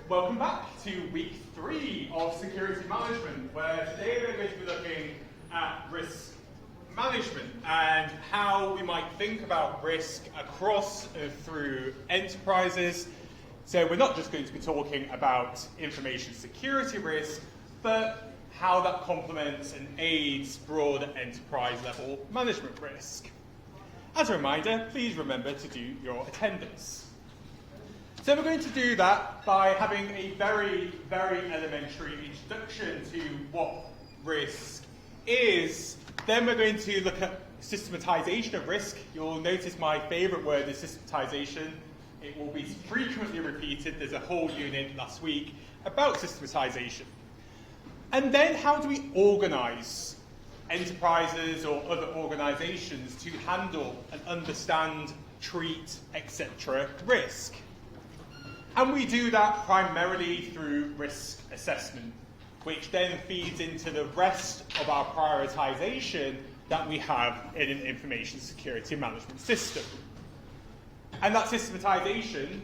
welcome back to week 3 of security management, where today we're going to be looking at risk management and how we might think about risk across and through enterprises. So we're not just going to be talking about information security risk, but how that complements and aids broader enterprise level management risk. As a reminder, please remember to do your attendance. So we're going to do that by having a very, very elementary introduction to what risk is. Then we're going to look at systematization of risk. You'll notice my favourite word is systematization. It will be frequently repeated. There's a whole unit last week about systematization. And then how do we organise enterprises or other organisations to handle and understand, treat, etc. risk? And we do that primarily through risk assessment, which then feeds into the rest of our prioritisation that we have in an information security management system. And that systematisation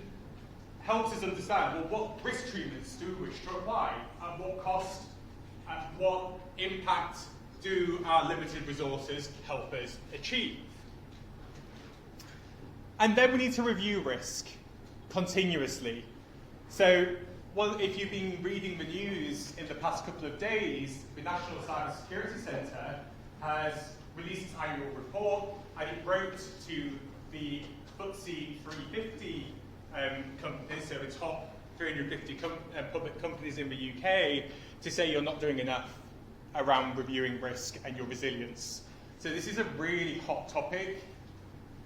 helps us understand, well, what risk treatments do we wish to apply? At what cost? At what impact do our limited resources help us achieve? And then we need to review risk continuously. So, well, if you've been reading the news in the past couple of days, the National Cyber Security Centre has released its annual report, and it wrote to the FTSE 350 companies, so the top 350 public companies in the UK, to say you're not doing enough around reviewing risk and your resilience. So this is a really hot topic.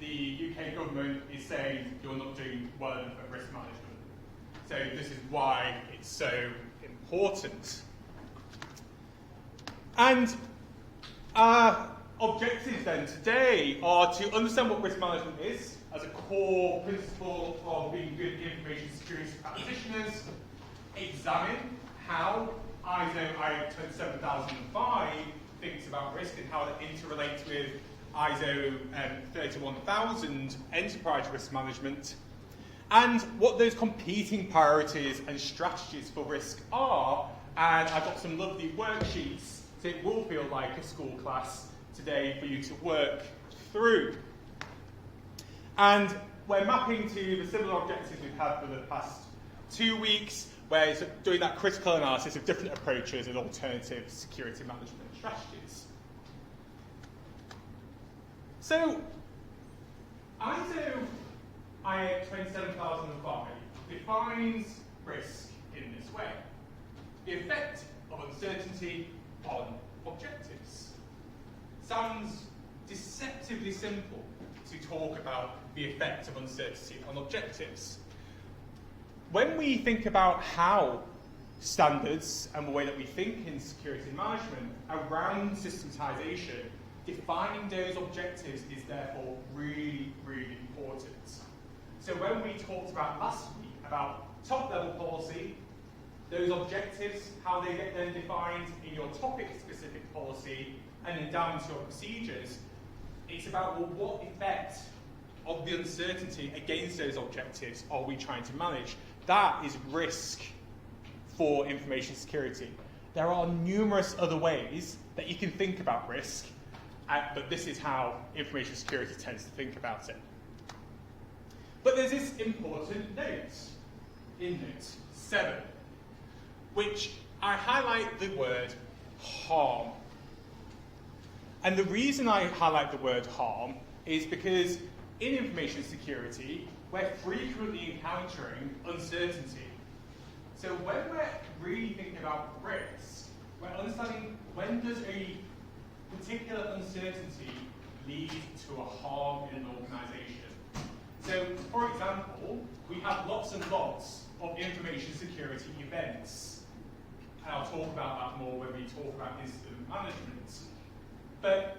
The UK government is saying you're not doing well enough at risk management. So this is why it's so important. And our objectives then today are to understand what risk management is as a core principle of being good information security practitioners, examine how ISO 27005 thinks about risk and how that interrelates with ISO 31000 enterprise risk management, and what those competing priorities and strategies for risk are. And I've got some lovely worksheets, so it will feel like a school class today for you to work through. And we're mapping to the similar objectives we've had for the past 2 weeks, where it's doing that critical analysis of different approaches and alternative security management strategies. So, ISO 27005 defines risk in this way: the effect of uncertainty on objectives. Sounds deceptively simple to talk about the effect of uncertainty on objectives. When we think about how standards and the way that we think in security management around systematization, defining those objectives is therefore really, really important. So when we talked about last week about top-level policy, those objectives, how they get then defined in your topic-specific policy and then down to your procedures, it's about, well, what effect of the uncertainty against those objectives are we trying to manage? That is risk for information security. There are numerous other ways that you can think about risk, but this is how information security tends to think about it. But there's this important note in note 7, which I highlight the word harm. And the reason I highlight the word harm is because in information security, we're frequently encountering uncertainty. So when we're really thinking about risk, we're understanding when does a particular uncertainty lead to a harm in an organisation. So, for example, we have lots and lots of information security events. And I'll talk about that more when we talk about incident management. But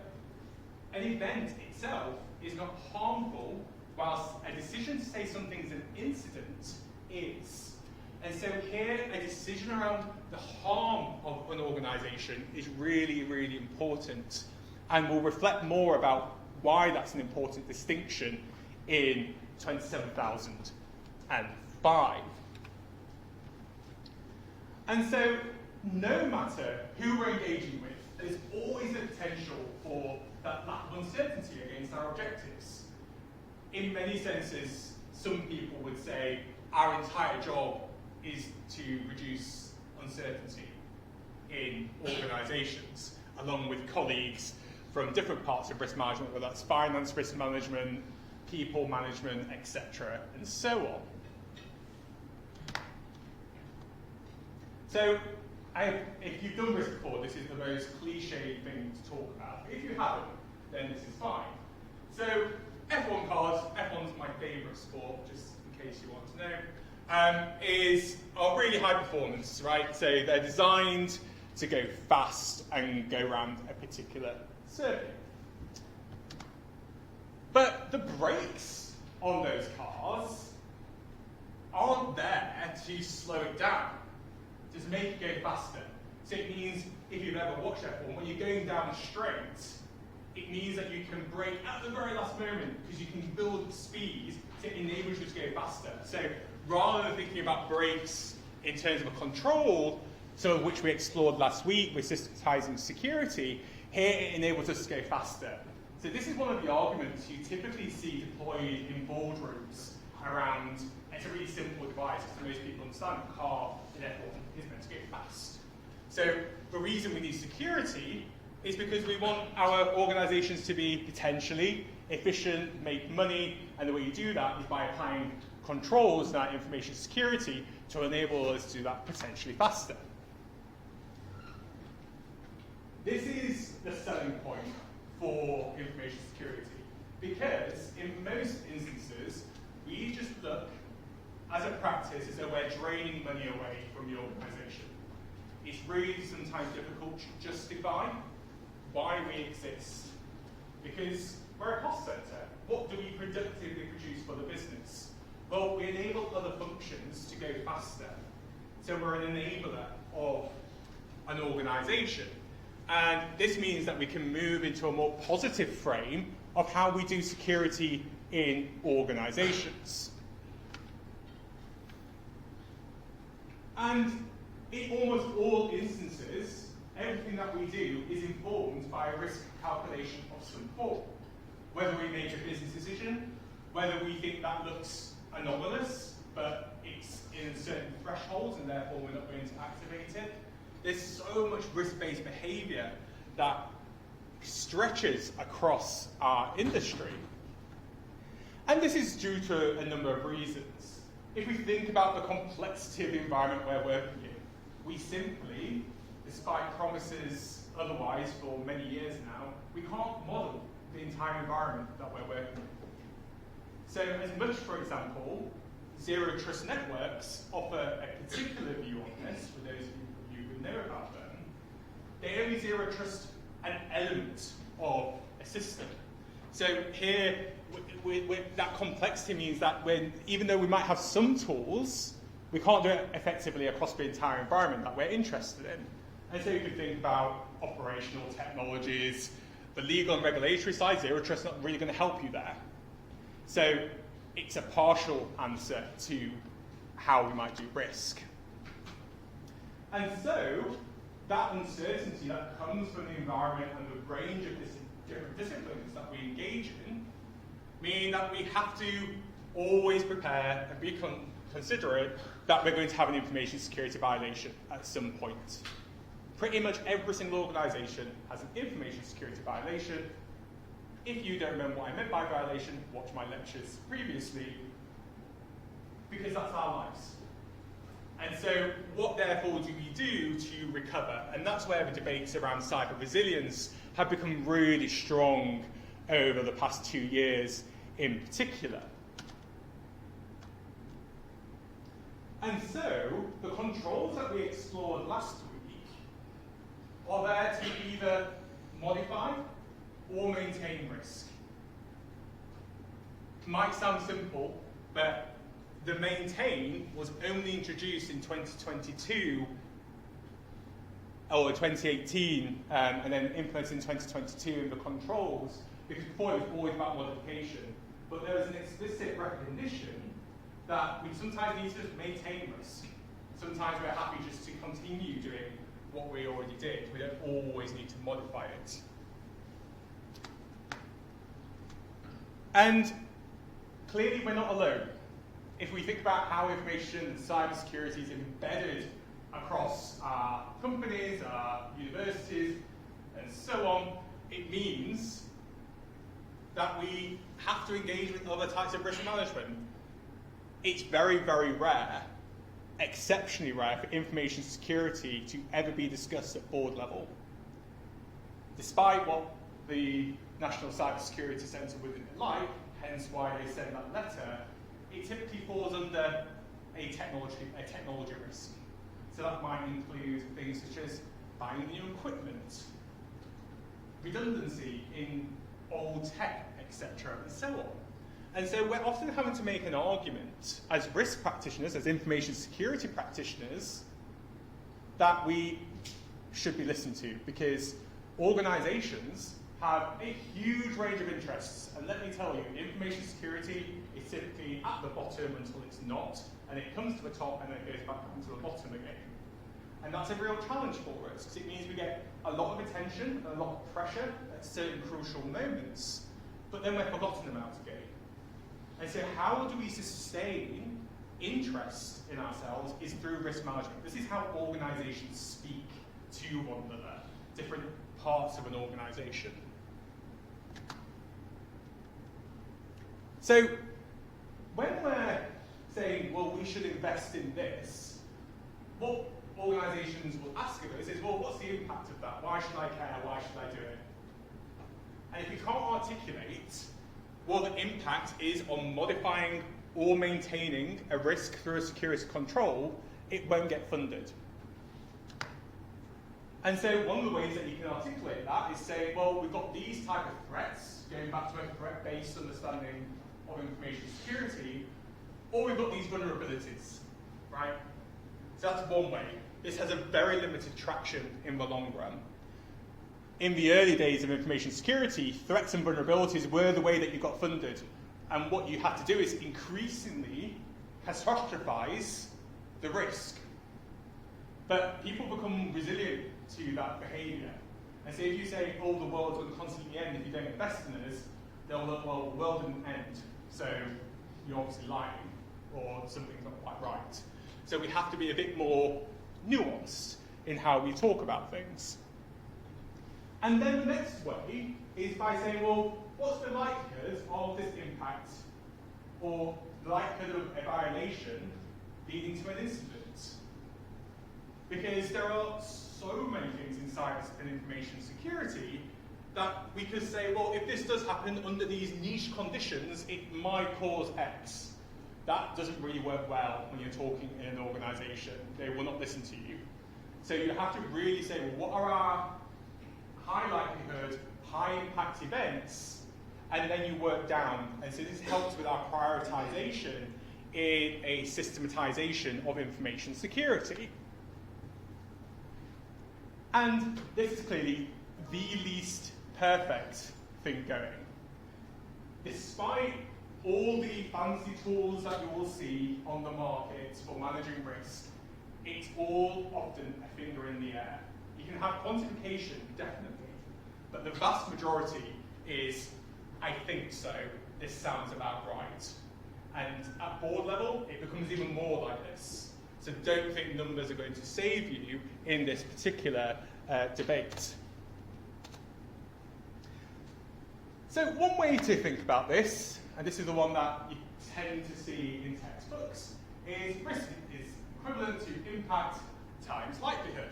an event itself is not harmful, whilst a decision to say something's an incident is. And so here, a decision around the harm of an organisation is really, really important. And we'll reflect more about why that's an important distinction in 27005. And so, no matter who we're engaging with, there's always a potential for that lack of uncertainty against our objectives. In many senses, some people would say our entire job is to reduce uncertainty in organisations, along with colleagues from different parts of risk management, whether that's finance risk management, people management, etc., and so on. So, if you've done risk before, this is the most cliched thing to talk about. If you haven't, then this is fine. So, F1 cars, F1's my favourite sport, just in case you want to know, are really high performance, right? So they're designed to go fast and go around a particular circuit. But the brakes on those cars aren't there to slow it down, just make it go faster. So it means, if you've ever watched F1, when you're going down straight, it means that you can brake at the very last moment because you can build speed to enable you to go faster. So rather than thinking about brakes in terms of a control, so which we explored last week with systematizing security, here it enables us to go faster. So this is one of the arguments you typically see deployed in boardrooms around, it's a really simple device, because most people understand the car in F1 is meant to go fast. So the reason we need security is because we want our organizations to be potentially efficient, make money, and the way you do that is by applying controls in that information security to enable us to do that potentially faster. This is the selling point for information security, because in most instances, we just look as a practice as though we're draining money away from the organization. It's really sometimes difficult to justify why we exist, because we're a cost center. What do we productively produce for the business? Well, we enable other functions to go faster. So we're an enabler of an organization. And this means that we can move into a more positive frame of how we do security in organizations. And in almost all instances, everything that we do is informed by a risk calculation of some form. Whether we make a business decision, whether we think that looks anomalous, but it's in certain thresholds and therefore we're not going to activate it. There's so much risk-based behavior that stretches across our industry. And this is due to a number of reasons. If we think about the complexity of the environment we're working in, we simply, despite promises otherwise for many years now, we can't model the entire environment that we're working in. So as much, for example, zero trust networks offer a particular view on this, for those of you who know about them, they only zero trust an element of a system. So here, that complexity means that even though we might have some tools, we can't do it effectively across the entire environment that we're interested in. And so you could think about operational technologies, the legal and regulatory side, zero trust is not really going to help you there. So it's a partial answer to how we might do risk. And so that uncertainty that comes from the environment and the range of different disciplines that we engage in mean that we have to always prepare and be considerate that we're going to have an information security violation at some point. Pretty much every single organization has an information security violation. If you don't remember what I meant by violation, watch my lectures previously, because that's our lives. And so what therefore do we do to recover? And that's where the debates around cyber resilience have become really strong over the past 2 years in particular. And so the controls that we explored last week are there to either modify or maintain risk. Might sound simple, but the maintain was only introduced in 2022 or 2018 and then implemented in 2022 in the controls, because before it was always about modification. But there was an explicit recognition that we sometimes need to maintain risk. Sometimes we're happy just to continue doing what we already did. We don't always need to modify it. And clearly we're not alone. If we think about how information and cybersecurity is embedded across our companies, our universities, and so on, it means that we have to engage with other types of risk management. It's very, very rare, exceptionally rare, for information security to ever be discussed at board level. Despite what the National Cybersecurity Centre wouldn't like, hence why they send that letter, it typically falls under a technology risk. So that might include things such as buying new equipment, redundancy in old tech, etc., and so on. And so we're often having to make an argument as risk practitioners, as information security practitioners, that we should be listened to, because organizations have a huge range of interests. And let me tell you, information security is typically at the bottom until it's not, and it comes to the top and then it goes back up to the bottom again. And that's a real challenge for us, because it means we get a lot of attention and a lot of pressure at certain crucial moments, but then we're forgotten about again. And so how do we sustain interest in ourselves is through risk management. This is how organizations speak to one another, different parts of an organization. So when we're saying, well, we should invest in this, what organizations will ask of us is, well, what's the impact of that? Why should I care? Why should I do it? And if we can't articulate what the impact is on modifying or maintaining a risk through a security control, it won't get funded. And so one of the ways that you can articulate that is say, well, we've got these type of threats, going back to a threat-based understanding of information security, or we've got these vulnerabilities, right? So that's one way. This has a very limited traction in the long run. In the early days of information security, threats and vulnerabilities were the way that you got funded. And what you had to do is increasingly catastrophize the risk. But people become resilient to that behavior. And so if you say, oh, the world's going to constantly end if you don't invest in us, they'll look, well, the world didn't end, so you're obviously lying, or something's not quite right. So we have to be a bit more nuanced in how we talk about things. And then the next way is by saying, well, what's the likelihood of this impact, or the likelihood of a violation leading to an incident? Because there are so many things in cyber and information security that we could say, well, if this does happen under these niche conditions, it might cause X. That doesn't really work well when you're talking in an organization. They will not listen to you. So you have to really say, well, what are our high likelihood, high impact events? And then you work down. And so this helps with our prioritization in a systematization of information security. And this is clearly the least perfect thing going. Despite all the fancy tools that you will see on the market for managing risk, it's all often a finger in the air. You can have quantification, definitely, but the vast majority is, I think so, this sounds about right. And at board level, it becomes even more like this. So don't think numbers are going to save you in this particular debate. So one way to think about this, and this is the one that you tend to see in textbooks, is risk is equivalent to impact times likelihood.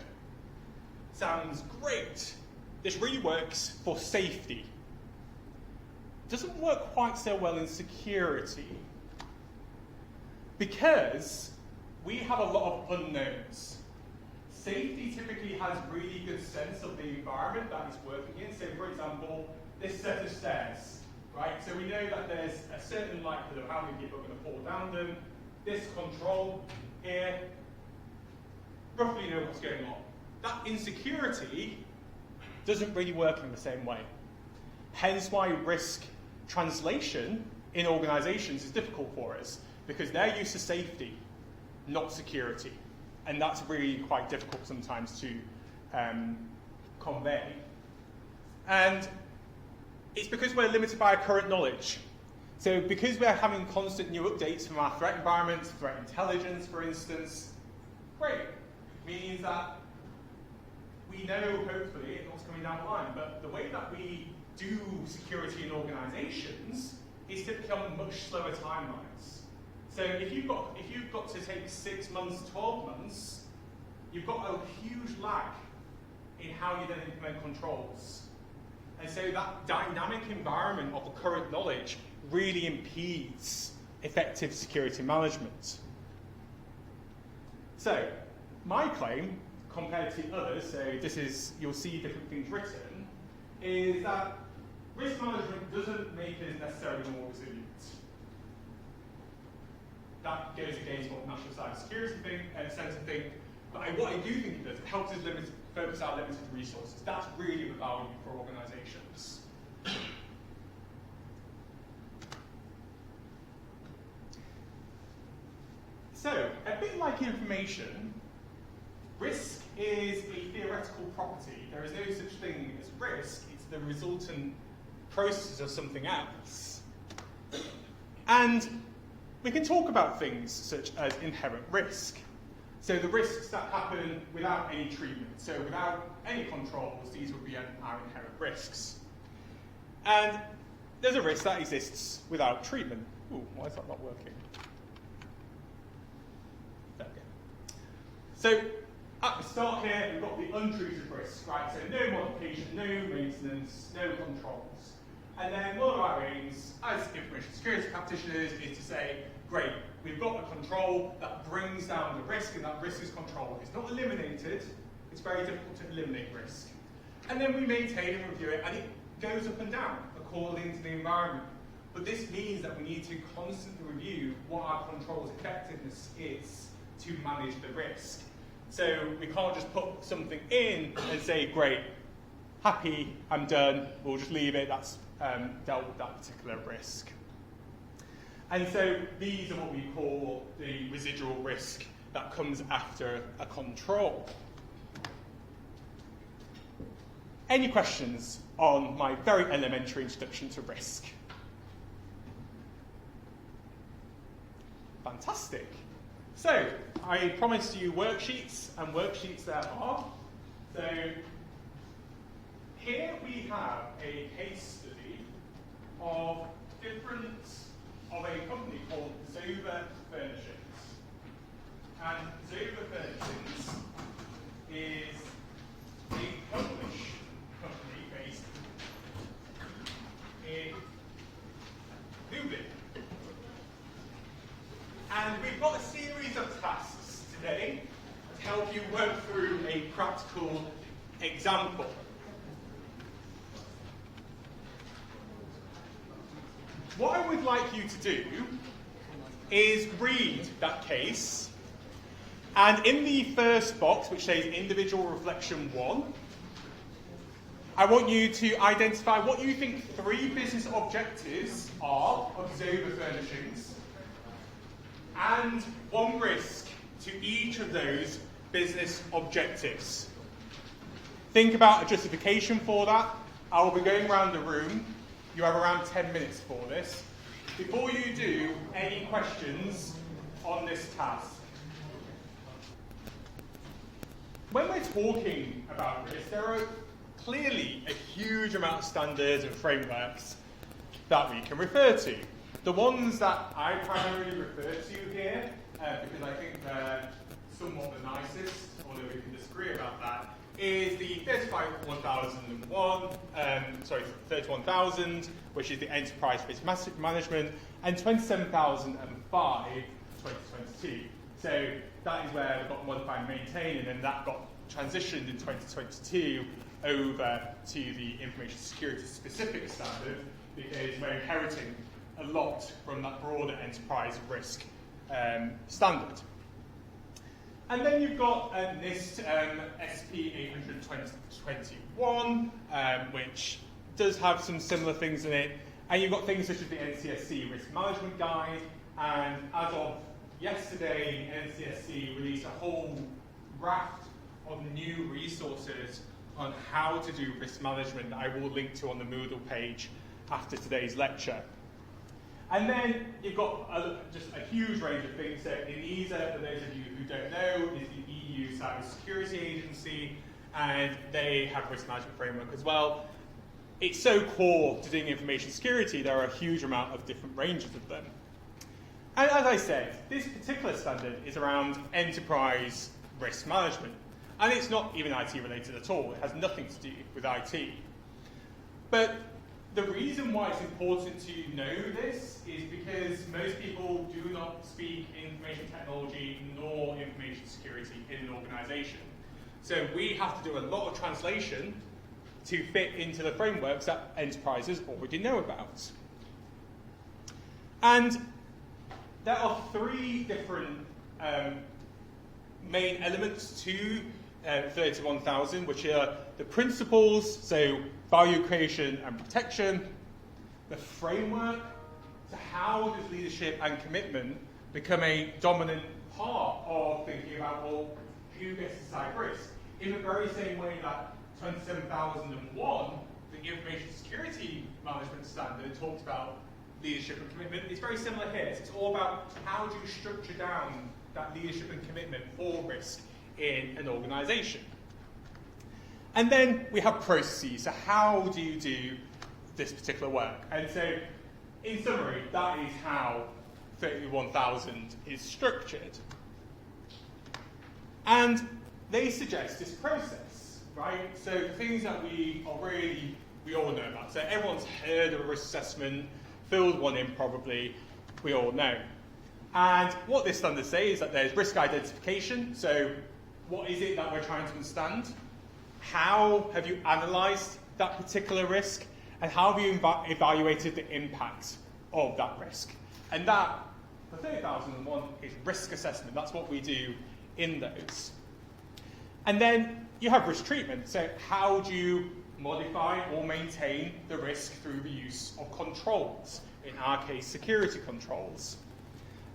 Sounds great. This really works for safety. Doesn't work quite so well in security, because we have a lot of unknowns. Safety typically has really good sense of the environment that it's working in. So for example, this set of stairs, right? So we know that there's a certain likelihood of how many people are going to fall down them. This control here, roughly know what's going on. That insecurity doesn't really work in the same way. Hence why risk translation in organizations is difficult for us, because they're used to safety, not security. and that's really quite difficult sometimes to convey. And it's because we're limited by our current knowledge. So because we're having constant new updates from our threat environments, threat intelligence, for instance, great. Means that we know, hopefully, what's coming down the line, but the way that we do security in organizations is typically on much slower timelines. So if you've got to take 6 months, 12 months, you've got a huge lag in how you then implement controls. And so that dynamic environment of the current knowledge really impedes effective security management. So, my claim, compared to others, so this is, you'll see different things written, is that risk management doesn't make us necessarily more resilient. That goes against what the National Cybersecurity Centre think, but what I do think it does, it helps us focus our limited resources. That's really the value for organisations. So, a bit like information, risk is a theoretical property. There is no such thing as risk, it's the resultant process of something else. And we can talk about things such as inherent risk. So the risks that happen without any treatment. So without any controls, these would be our inherent risks. And there's a risk that exists without treatment. Ooh, why is that not working? There we go. So at the start here, we've got the untreated risk, right? So no modification, no maintenance, no controls. And then one of our aims as information security practitioners is to say, great, we've got a control that brings down the risk, and that risk is controlled. It's not eliminated, it's very difficult to eliminate risk. And then we maintain and review it, and it goes up and down according to the environment. But this means that we need to constantly review what our control's effectiveness is to manage the risk. So we can't just put something in and say, great, happy, I'm done, we'll just leave it, that's dealt with that particular risk. And so these are what we call the residual risk that comes after a control. Any questions on my very elementary introduction to risk? Fantastic. So, I promised you worksheets, and worksheets there are. So, here we have a case study of a company called Zova Furnishings. And Zova Furnishings is a Polish company based in Lublin. And we've got a series of tasks today to help you work through a practical example. What I would like you to do is read that case, and in the first box, which says Individual Reflection 1, I want you to identify what you think 3 business objectives are of Zova Furnishings, and 1 risk to each of those business objectives. Think about a justification for that. I will be going around the room. You have around 10 minutes for this. Before you do, any questions on this task? When we're talking about risk, there are clearly a huge amount of standards and frameworks that we can refer to. The ones that I primarily refer to here, because I think they're somewhat the nicest, although we can disagree about that, is the 31,000, which is the Enterprise Risk Management, and 27,005, 2022. So that is where we got Modify and Maintain, and then that got transitioned in 2022 over to the Information Security Specific Standard, because we're inheriting a lot from that broader enterprise risk standard. And then you've got NIST SP 821, which does have some similar things in it. And you've got things such as the NCSC Risk Management Guide. And as of yesterday, NCSC released a whole raft of new resources on how to do risk management that I will link to on the Moodle page after today's lecture. And then you've got just a huge range of things. So ENISA, for those of you who don't know, is the EU Cybersecurity Agency, and they have a risk management framework as well. It's so core to doing information security, there are a huge amount of different ranges of them. And as I said, this particular standard is around enterprise risk management. And it's not even IT related at all. It has nothing to do with IT. But the reason why it's important to know this is because most people do not speak information technology nor information security in an organization. So we have to do a lot of translation to fit into the frameworks that enterprises already know about. And there are three different main elements to 31000, which are the principles, so value creation and protection, the framework, so how does leadership and commitment become a dominant part of thinking about, well, who gets to decide risk? In the very same way that 27001, the information security management standard, talked about leadership and commitment, it's very similar here. So it's all about how do you structure down that leadership and commitment for risk in an organization. And then we have processes. So how do you do this particular work? And so, in summary, that is how 31000 is structured. And they suggest this process, right? So the things that we all know about. So everyone's heard of a risk assessment, filled one in probably, we all know. And what this standard says is that there's risk identification. So what is it that we're trying to understand? How have you analysed that particular risk? And how have you evaluated the impact of that risk? And that, for 30001, is risk assessment. That's what we do in those. And then you have risk treatment. So how do you modify or maintain the risk through the use of controls? In our case, security controls.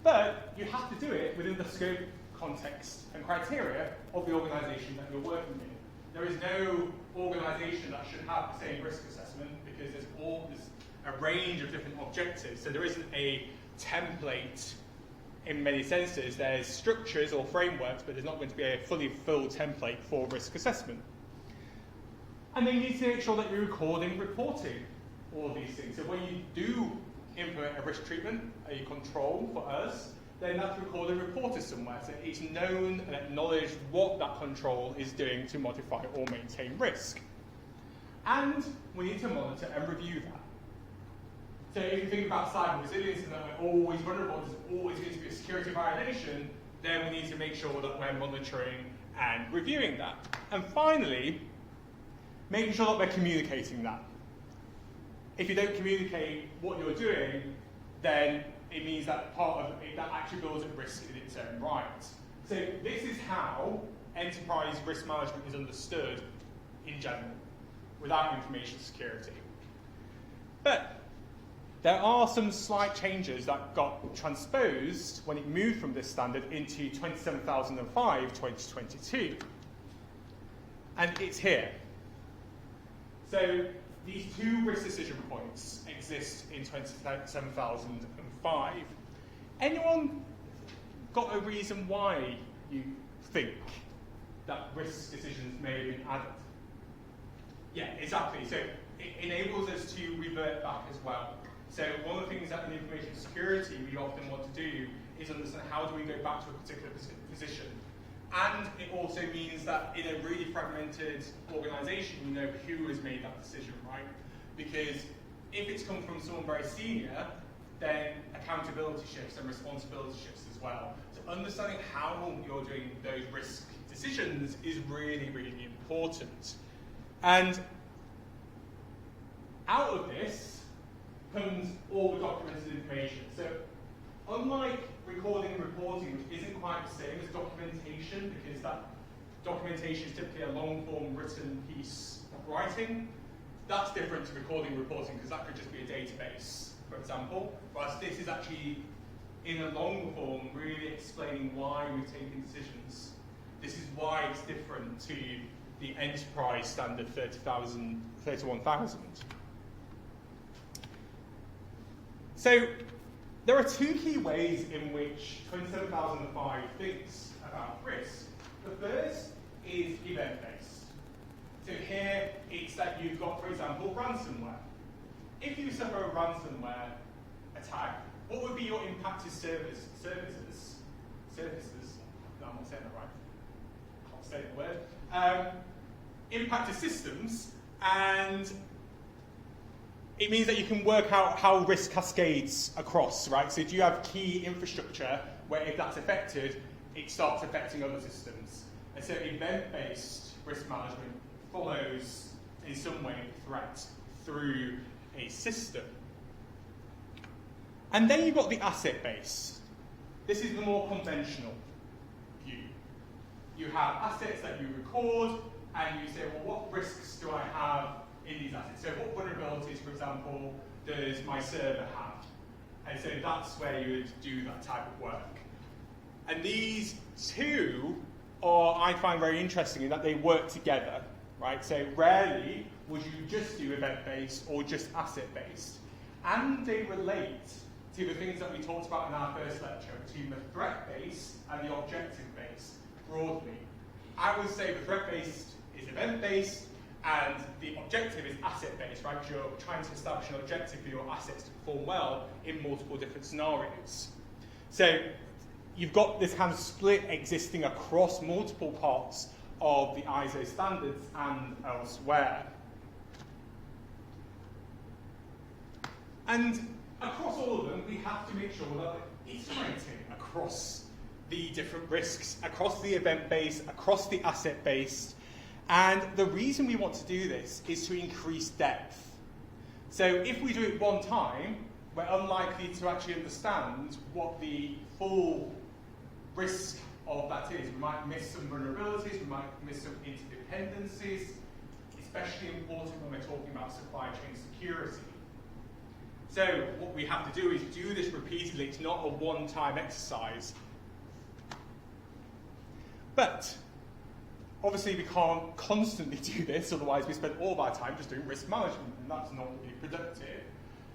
But you have to do it within the scope, context, and criteria of the organisation that you're working in. There is no organisation that should have the same risk assessment because there's a range of different objectives. So there isn't a template in many senses. There's structures or frameworks, but there's not going to be a fully filled template for risk assessment. And then you need to make sure that you're recording, reporting all of these things. So when you do implement a risk treatment, a control for us, then that's recorded and reported somewhere. So it's known and acknowledged what that control is doing to modify or maintain risk. And we need to monitor and review that. So if you think about cyber resilience and that we're always vulnerable, there's always going to be a security violation, then we need to make sure that we're monitoring and reviewing that. And finally, making sure that we're communicating that. If you don't communicate what you're doing, then it means that part of it that actually builds at risk in its own right. So this is how enterprise risk management is understood in general, without information security. But there are some slight changes that got transposed when it moved from this standard into 27005 2022. And it's here. So these two risk decision points exist in 27005. Anyone got a reason why you think that risk decisions may have been added? Yeah, exactly. So it enables us to revert back as well. So one of the things that in information security we often want to do is understand how do we go back to a particular position. And it also means that in a really fragmented organisation, you know who has made that decision, right? Because if it's come from someone very senior, then accountability shifts and responsibility shifts as well. So understanding how you're doing those risk decisions is really, really important. And out of this comes all the documented information. So unlike recording and reporting, which isn't quite the same as documentation, because that documentation is typically a long-form written piece of writing, that's different to recording and reporting, because that could just be a database, for example. Whereas this is actually, in a long form, really explaining why we've taken decisions. This is why it's different to the enterprise standard 31,000. So there are two key ways in which 27005 thinks about risk. The first is event-based. So here it's that you've got, for example, ransomware. If you suffer a ransomware attack, what would be your impacted services? No, I'm not saying that right. I can't say the word. Impacted systems, and it means that you can work out how risk cascades across, right? So do you have key infrastructure where if that's affected, it starts affecting other systems? And so event-based risk management follows, in some way, the threat through a system. And then you've got the asset base. This is the more conventional view. You have assets that you record, and you say, well, what risks do I have in these assets? So what vulnerabilities, for example, does my server have? And so that's where you would do that type of work. And these two are, I find, very interesting in that they work together, right? So rarely would you just do event-based or just asset-based. And they relate to the things that we talked about in our first lecture, between the threat-based and the objective-based, broadly. I would say the threat-based is event-based, and the objective is asset-based, right? Because you're trying to establish an objective for your assets to perform well in multiple different scenarios. So you've got this kind of split existing across multiple parts of the ISO standards and elsewhere. And across all of them, we have to make sure that we're iterating across the different risks, across the event-based, across the asset-based. And the reason we want to do this is to increase depth. So if we do it one time, we're unlikely to actually understand what the full risk of that is. We might miss some vulnerabilities, we might miss some interdependencies, especially important when we're talking about supply chain security. So what we have to do is do this repeatedly. It's not a one-time exercise. But obviously we can't constantly do this, otherwise we spend all of our time just doing risk management, and that's not really productive.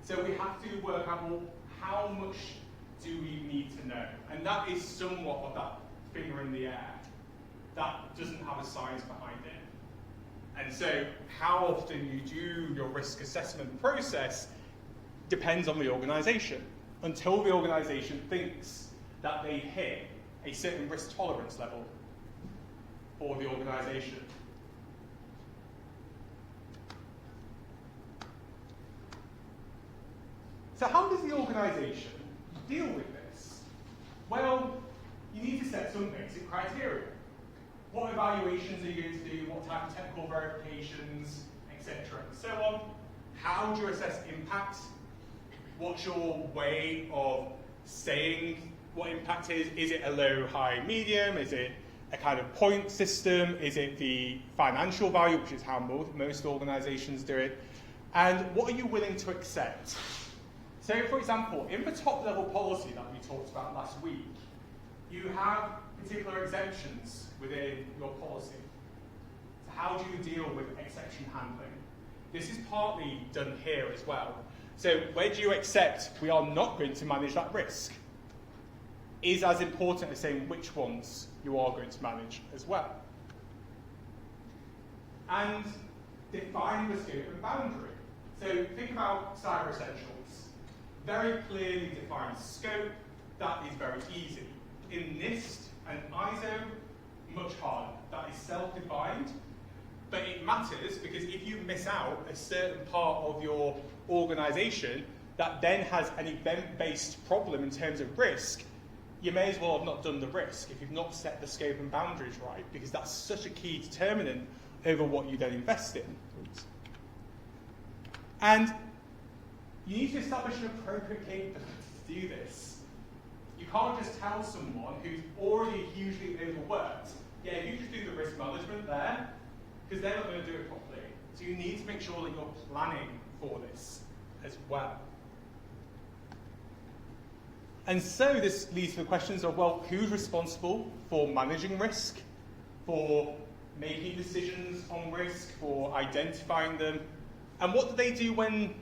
So we have to work out, well, how much do we need to know? And that is somewhat of that finger in the air. That doesn't have a science behind it. And so how often you do your risk assessment process depends on the organisation. Until the organisation thinks that they hit a certain risk tolerance level for the organisation. So how does the organisation deal with this? Well, you need to set some basic criteria. What evaluations are you going to do? What type of technical verifications, etc. and so on. How do you assess impact? What's your way of saying what impact is? Is it a low, high, medium? Is it a kind of point system? Is it the financial value, which is how most organizations do it? And what are you willing to accept? So, for example, in the top-level policy that we talked about last week, you have particular exemptions within your policy. So how do you deal with exception handling? This is partly done here as well. So where do you accept we are not going to manage that risk? Is as important as saying which ones you are going to manage as well. And define the scope and boundary. So think about Cyber Essentials. Very clearly defined scope, that is very easy. In NIST and ISO, much harder. That is self-defined, but it matters because if you miss out a certain part of your organisation that then has an event-based problem in terms of risk, you may as well have not done the risk if you've not set the scope and boundaries right, because that's such a key determinant over what you then invest in. And you need to establish an appropriate capability to do this. You can't just tell someone who's already hugely overworked, yeah, you just do the risk management there, because they're not going to do it properly. So you need to make sure that you're planning for this as well. And so this leads to the questions of, well, who's responsible for managing risk? for making decisions on risk, for identifying them. And what do they do when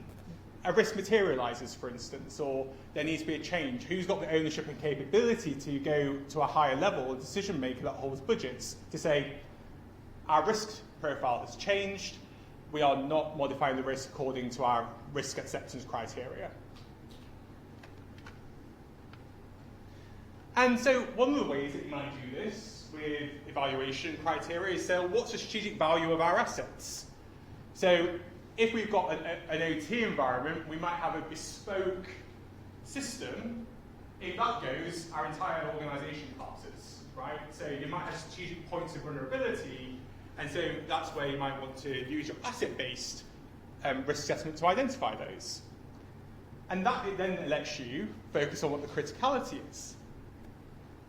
a risk materializes, for instance, or there needs to be a change? Who's got the ownership and capability to go to a higher level, a decision maker that holds budgets, to say, our risk profile has changed, we are not modifying the risk according to our risk acceptance criteria. And so one of the ways that you might do this with evaluation criteria is, so what's the strategic value of our assets? So if we've got an OT environment, we might have a bespoke system. If that goes, our entire organization collapses, right? So you might have strategic points of vulnerability, and so that's where you might want to use your asset-based risk assessment to identify those. And that then lets you focus on what the criticality is.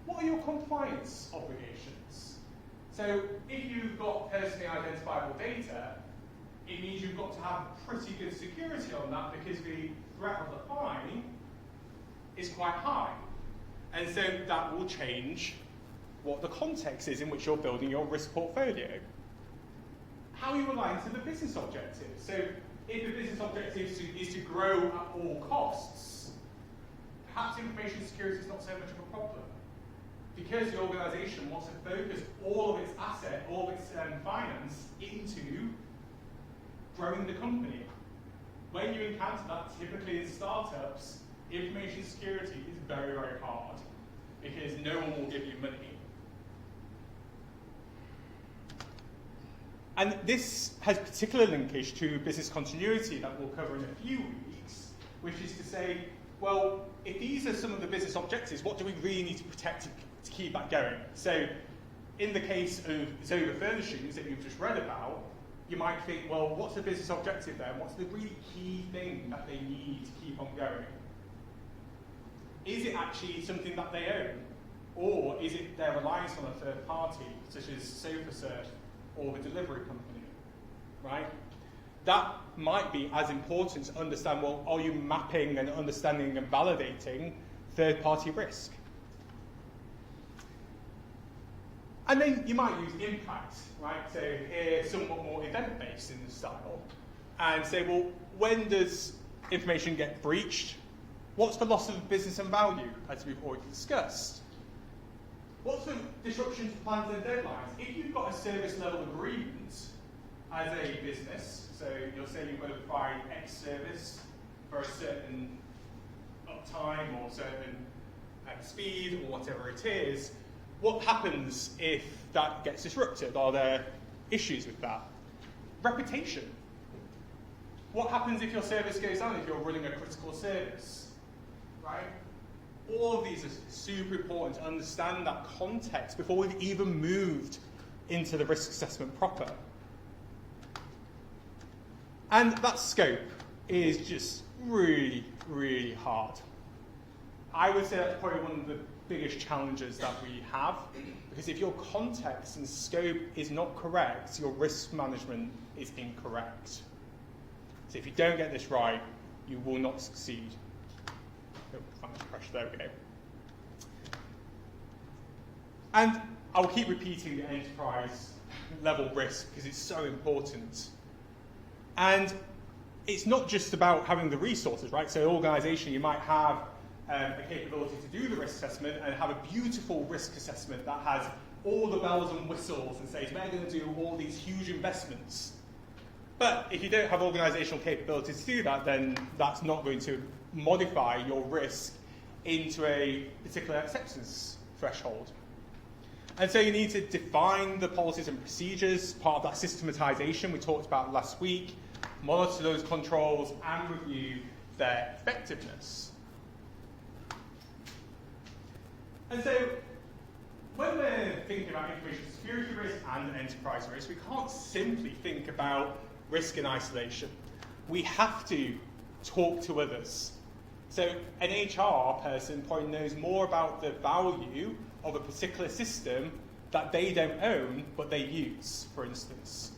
What are your compliance obligations? So if you've got personally identifiable data, it means you've got to have pretty good security on that, because the threat of the fine is quite high. And so that will change what the context is in which you're building your risk portfolio. How you align to the business objectives. So if the business objective is to grow at all costs, perhaps information security is not so much of a problem, because the organisation wants to focus all of its asset, all of its finance into growing the company. When you encounter that, typically in startups, information security is very, very hard, because no one will give you money. And this has particular linkage to business continuity that we'll cover in a few weeks, which is to say, well, if these are some of the business objectives, what do we really need to protect to keep that going? So in the case of Zova Furnishings that you've just read about, you might think, well, what's the business objective there? What's the really key thing that they need to keep on going? Is it actually something that they own? Or is it their reliance on a third party, such as SofaServe or the delivery company, right? That might be as important to understand, well, are you mapping and understanding and validating third-party risk? And then you might use impact, right? So here, somewhat more event-based in the style. And say, well, when does information get breached? What's the loss of business and value, as we've already discussed? What's the disruption to plans and deadlines? If you've got a service level agreement as a business, so you'll say you've got to provide X service for a certain uptime or certain speed or whatever it is, what happens if that gets disrupted? Are there issues with that? Reputation. What happens if your service goes down, if you're running a critical service, right? All of these are super important to understand that context before we've even moved into the risk assessment proper. And that scope is just really, really hard. I would say that's probably one of the biggest challenges that we have, because if your context and scope is not correct, your risk management is incorrect. So if you don't get this right, you will not succeed. There we go. And I'll keep repeating the enterprise level risk because it's so important. And it's not just about having the resources, right? So organisation, you might have the capability to do the risk assessment and have a beautiful risk assessment that has all the bells and whistles and says, we're going to do all these huge investments. But if you don't have organisational capability to do that, then that's not going to modify your risk into a particular acceptance threshold. And so you need to define the policies and procedures, part of that systematization we talked about last week, monitor those controls and review their effectiveness. And so when we're thinking about information security risk and enterprise risk, we can't simply think about risk in isolation. We have to talk to others. So an HR person probably knows more about the value of a particular system that they don't own, but they use, for instance.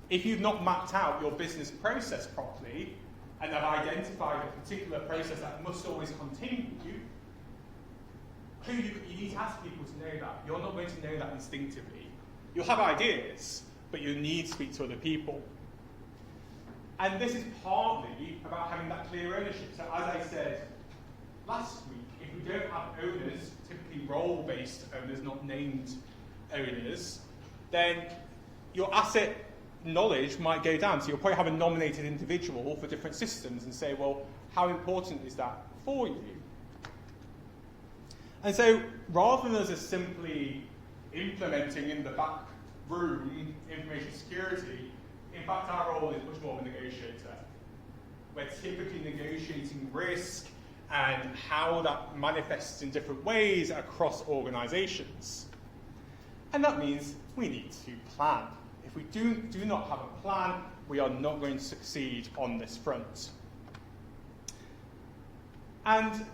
If you've not mapped out your business process properly and have identified a particular process that must always continue, you need to ask people to know that. You're not going to know that instinctively. You'll have ideas, but you need to speak to other people. And this is partly about having that clear ownership. So as I said last week, if we don't have owners, typically role-based owners, not named owners, then your asset knowledge might go down. So you'll probably have a nominated individual for different systems and say, well, how important is that for you? And so rather than us just simply implementing in the back room information security, in fact our role is much more of a negotiator. We're typically negotiating risk and how that manifests in different ways across organizations. And that means we need to plan. If we do not have a plan, we are not going to succeed on this front. And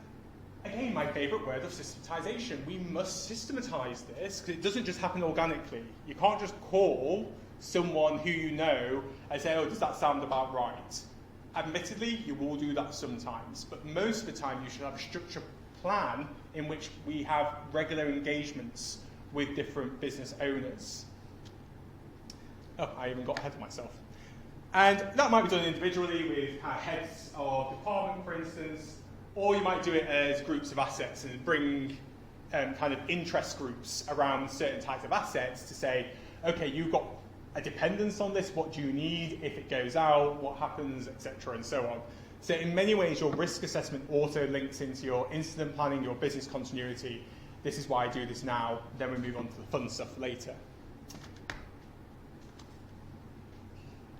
again, my favourite word of systematization. We must systematize this because it doesn't just happen organically. You can't just call someone who you know and say, oh, does that sound about right? Admittedly, you will do that sometimes, but most of the time you should have a structured plan in which we have regular engagements with different business owners. Oh, I even got ahead of myself. And that might be done individually with heads of department, for instance, or you might do it as groups of assets and bring kind of interest groups around certain types of assets to say, okay, you've got a dependence on this, what do you need if it goes out, what happens, etc., and so on. So in many ways, your risk assessment also links into your incident planning, your business continuity. This is why I do this now, then we move on to the fun stuff later.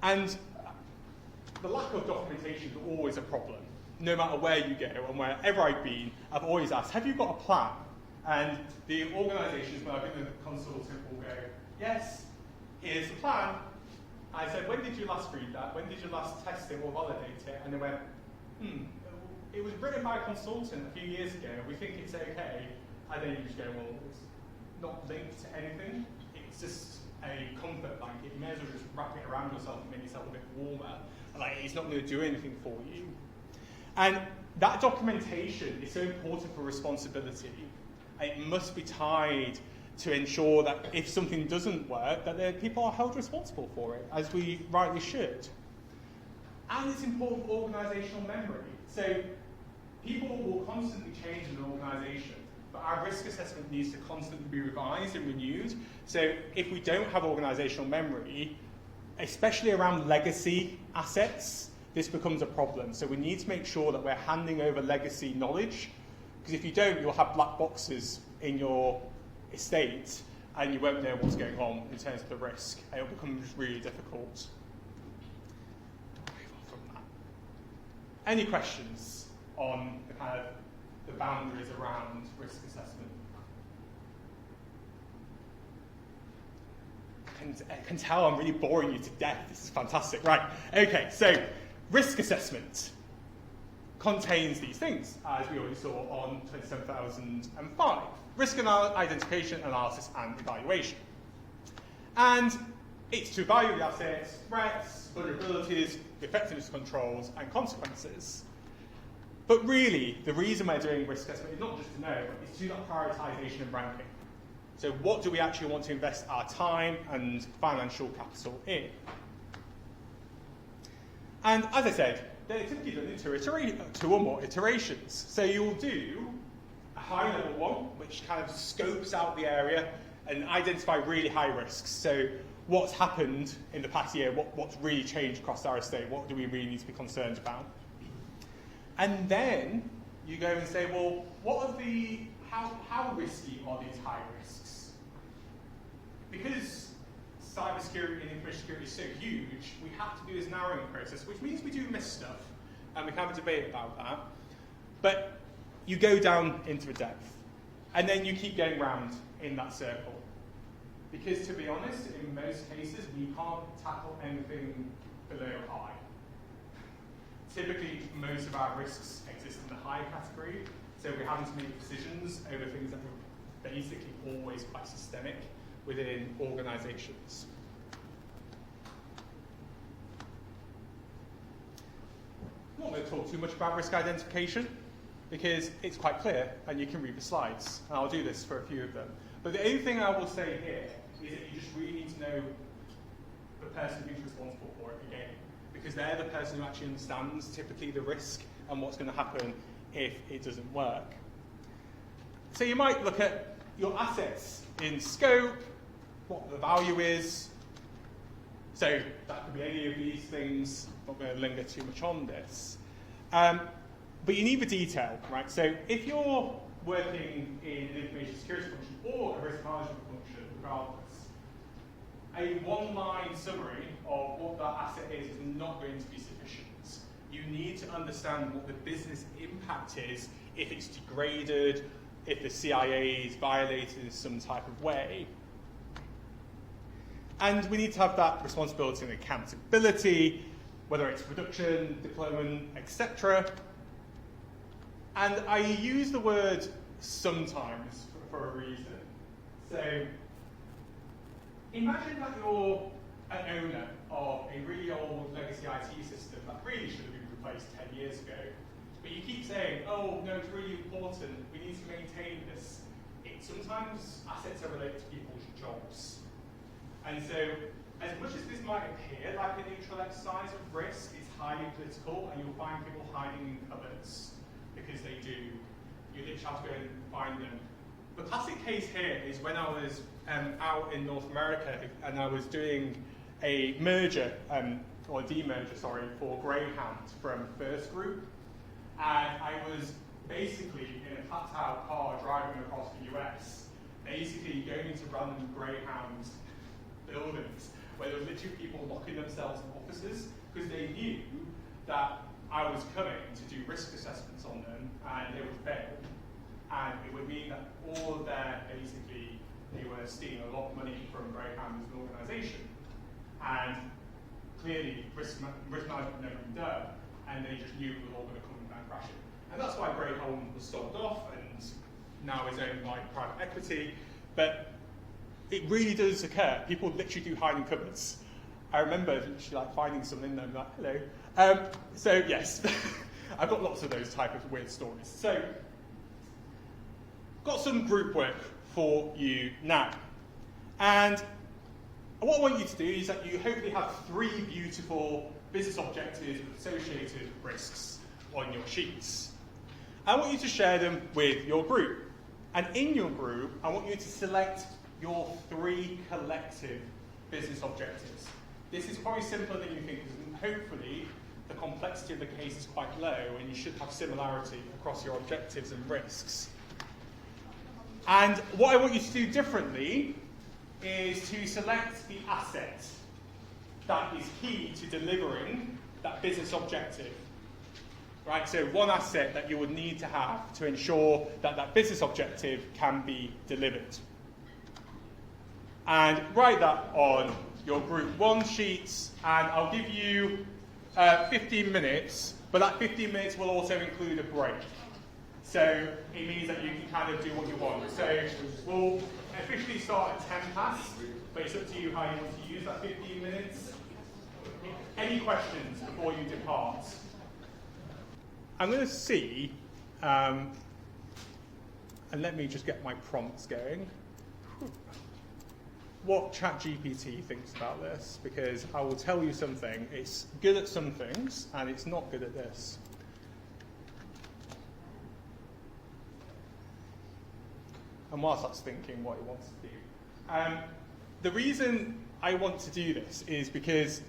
And the lack of documentation is always a problem. No matter where you go and wherever I've been, I've always asked, have you got a plan? And the organisations where I've been a consultant will go, yes, here's the plan. I said, when did you last read that? When did you last test it or validate it? And they went, it was written by a consultant a few years ago. We think it's okay. And then you just go, well, it's not linked to anything. It's just a comfort blanket. You may as well just wrap it around yourself and make yourself a bit warmer. Like, it's not going to do anything for you. And that documentation is so important for responsibility. It must be tied to ensure that if something doesn't work, that people are held responsible for it, as we rightly should. And it's important for organisational memory. So people will constantly change in an organisation, but our risk assessment needs to constantly be revised and renewed. So if we don't have organisational memory, especially around legacy assets, this becomes a problem. So we need to make sure that we're handing over legacy knowledge, because if you don't, you'll have black boxes in your estate and you won't know what's going on in terms of the risk. And it'll become really difficult. Move on from that. Any questions on the kind of the boundaries around risk assessment? I can tell I'm really boring you to death. This is fantastic. Right, okay, so risk assessment contains these things, as we already saw on 27005. Risk identification, analysis, and evaluation. And it's to evaluate the assets, threats, vulnerabilities, effectiveness controls, and consequences. But really, the reason we're doing risk assessment is not just to know, it's to do that prioritization and ranking. So what do we actually want to invest our time and financial capital in? And as I said, they're typically done in two or more iterations. So you'll do a high-level one, which kind of scopes out the area and identify really high risks. So what's happened in the past year, what's really changed across our estate, what do we really need to be concerned about? And then you go and say, well, how risky are these high risks? Because cybersecurity and information security is so huge, we have to do this narrowing process, which means we do miss stuff, and we can have a debate about that. But you go down into the depth, and then you keep going round in that circle. Because to be honest, in most cases, we can't tackle anything below high. Typically, most of our risks exist in the high category, so we're having to make decisions over things that are basically always quite systemic within organizations. I'm not going to talk too much about risk identification because it's quite clear and you can read the slides. And I'll do this for a few of them. But the only thing I will say here is that you just really need to know the person who's responsible for it again, because they're the person who actually understands typically the risk and what's going to happen if it doesn't work. So you might look at your assets in scope, what the value is. So that could be any of these things. I'm not going to linger too much on this. But you need the detail, right? So if you're working in an information security function or a risk management function, regardless, a one-line summary of what that asset is not going to be sufficient. You need to understand what the business impact is if it's degraded, if the CIA is violated in some type of way. And we need to have that responsibility and accountability, whether it's production, deployment, etc. And I use the word sometimes for a reason. So imagine that you're an owner of a really old legacy IT system that really should have been replaced 10 years ago. But you keep saying, oh, no, it's really important, we need to maintain this. Sometimes assets are related to people's jobs. And so, as much as this might appear like a neutral exercise of risk, it's highly political, and you'll find people hiding in cupboards because they do. You literally have to go and find them. The classic case here is when I was out in North America and I was doing a merger, or demerger, sorry, for Greyhound from First Group. And I was basically in a flat-out car driving across the US, basically going into random Greyhound buildings where there were literally people locking themselves in offices because they knew that I was coming to do risk assessments on them and they would fail. And it would mean that all of their, basically, they were stealing a lot of money from Greyhound as an organisation. And clearly, risk management had never been done, and they just knew it was all going to come down crashing. And that's why Greyhound was sold off and now is owned by private equity. But it really does occur. People literally do hide in cupboards. I remember literally finding something and I'm like, hello. So yes, I've got lots of those type of weird stories. So, got some group work for you now. And what I want you to do is that you hopefully have 3 beautiful business objectives with associated risks on your sheets. I want you to share them with your group. And in your group, I want you to select your 3 collective business objectives. This is probably simpler than you think, because hopefully the complexity of the case is quite low and you should have similarity across your objectives and risks. And what I want you to do differently is to select the asset that is key to delivering that business objective. Right, so one asset that you would need to have to ensure that that business objective can be delivered. And write that on your group 1 sheets, and I'll give you 15 minutes, but that 15 minutes will also include a break. So it means that you can kind of do what you want. So we'll officially start at 10 past, but it's up to you how you want to use that 15 minutes. Any questions before you depart? I'm going to see, and let me just get my prompts going, what ChatGPT thinks about this, because I will tell you something, it's good at some things, and it's not good at this. And whilst that's thinking what it wants to do. The reason I want to do this is because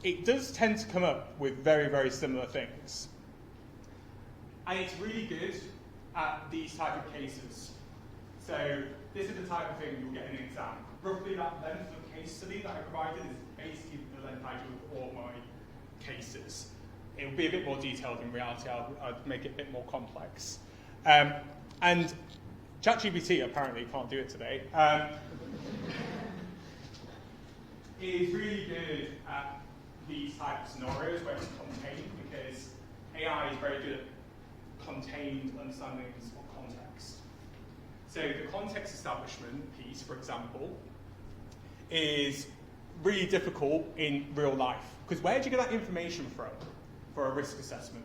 it does tend to come up with very, very similar things. And it's really good at these type of cases. So this is the type of thing you'll get in an exam. Roughly that length of case study that I provided is basically the length I do with all my cases. It will be a bit more detailed in reality. I'll make it a bit more complex. And ChatGPT apparently can't do it today. It is really good at these type of scenarios where it's contained, because AI is very good at contained understandings of context. So the context establishment piece, for example, is really difficult in real life. Because where do you get that information from for a risk assessment?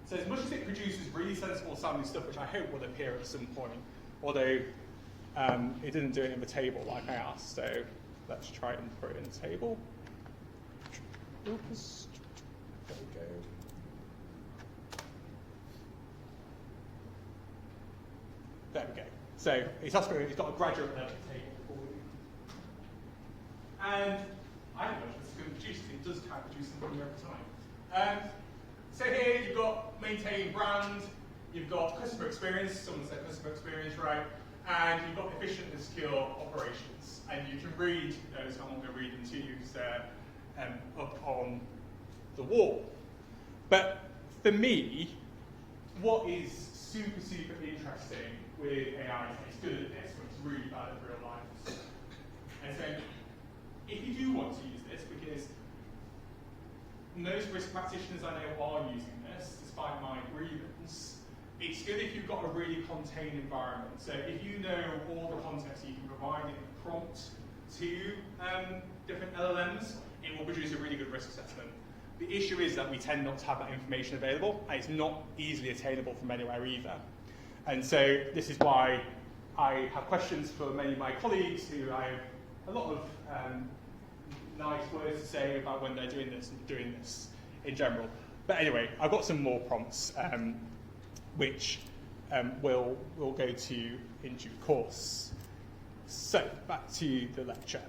So as much as it produces really sensible sounding stuff, which I hope will appear at some point, although it didn't do it in the table like I asked, so let's try and put it in the table. Oops. There we go. There we go. So it's got a graduate level table for you. And I don't know if it's going to produce it. It does kind of produce something every time. So here you've got maintain brand, you've got customer experience, someone said customer experience, right? And you've got efficient and secure operations. And you can read those, I'm not going to read them to you because they're up on the wall. But for me, what is super, super interesting with AI is it's good at this, but it's really bad at real life. And so if you do want to use this, because most risk practitioners I know are using this, despite my grievance, it's good if you've got a really contained environment. So if you know all the context you can provide in a prompt to different LLMs, it will produce a really good risk assessment. The issue is that we tend not to have that information available, and it's not easily attainable from anywhere either. And so this is why I have questions for many of my colleagues who I have a lot of nice words to say about when they're doing this and doing this in general. But anyway, I've got some more prompts which we'll go to in due course. So back to the lecture.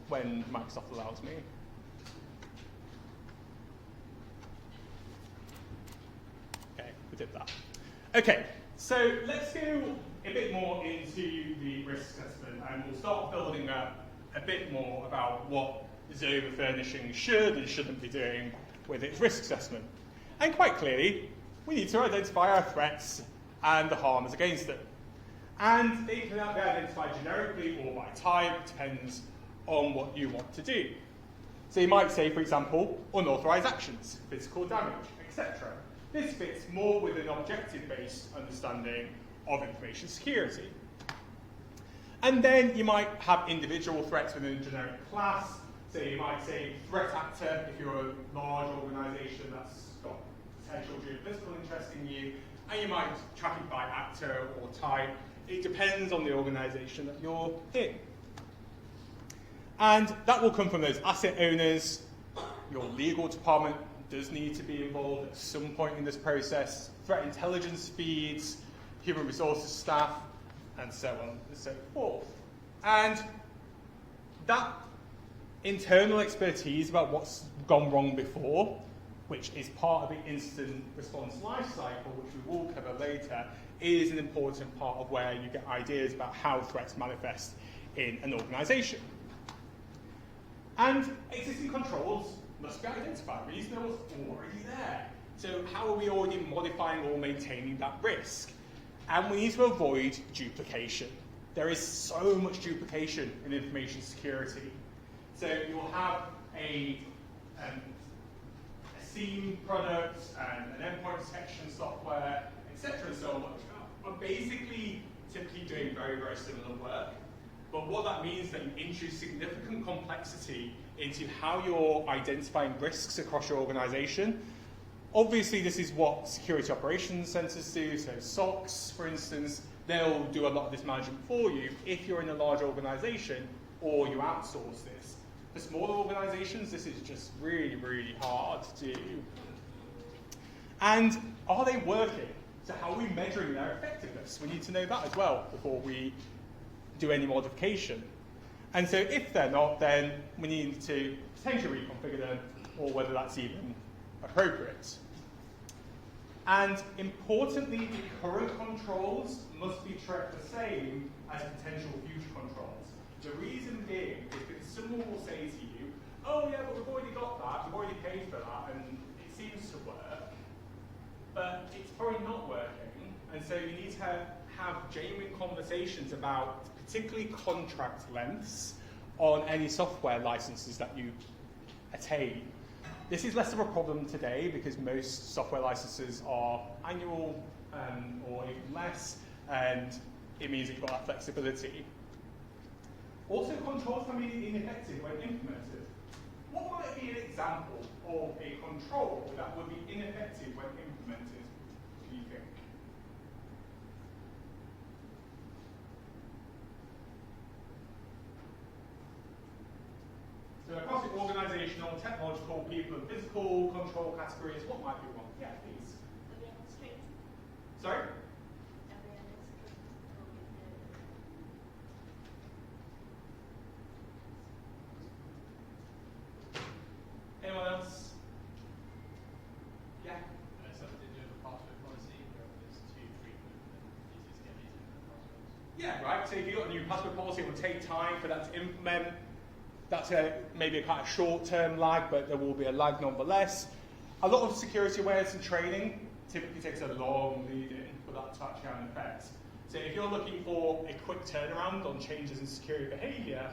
When Microsoft allows me. Okay, we did that. Okay, so let's go a bit more into the risk assessment, and we'll start building up a bit more about what Zova Furnishing should and shouldn't be doing with its risk assessment. And quite clearly, we need to identify our threats and the harms against them. And they can be identified generically or by type, depends on what you want to do. So you might say, for example, unauthorized actions, physical damage, etc. This fits more with an objective-based understanding of information security. And then you might have individual threats within a generic class. So you might say threat actor if you're a large organization that's got potential geopolitical interest in you, and you might track it by actor or type. It depends on the organization that you're in. And that will come from those asset owners. Your legal department does need to be involved at some point in this process, threat intelligence feeds, human resources staff, and so on and so forth. And that internal expertise about what's gone wrong before, which is part of the incident response lifecycle, which we will cover later, is an important part of where you get ideas about how threats manifest in an organization. And existing controls must be identified. We need to know what's already there. So how are we already modifying or maintaining that risk? And we need to avoid duplication. There is so much duplication in information security. So you'll have a SIEM product and an endpoint detection software, etc. and so on, but basically typically doing very, very similar work. But what that means is that you introduce significant complexity into how you're identifying risks across your organization. Obviously, this is what security operations centers do. So SOCs, for instance, they'll do a lot of this management for you if you're in a large organization or you outsource this. For smaller organizations, this is just really, really hard to do. And are they working? So how are we measuring their effectiveness? We need to know that as well before we do any modification. And so if they're not, then we need to potentially reconfigure them, or whether that's even appropriate. And importantly, the current controls must be treated the same as potential future controls. The reason being is that someone will say to you, oh yeah, but we've already got that, we've already paid for that, and it seems to work, but it's probably not working. And so you need to have genuine conversations about particularly contract lengths on any software licenses that you attain. This is less of a problem today because most software licenses are annual or even less, and it means you've got that flexibility. Also, controls can be ineffective when implemented. What might be an example of a control that would be ineffective when implemented, do you think? technological, people and physical control categories. What might be one? Yeah, please. Sorry? Anyone else? Yeah. Something to do with the password policy, where there's too frequent and easy to get these different passwords. Yeah, right. So if you've got a new password policy, it will take time for that to implement. That's maybe a kind of short-term lag, but there will be a lag nonetheless. A lot of security awareness and training typically takes a long lead-in for that to actually have an effect. So if you're looking for a quick turnaround on changes in security behavior,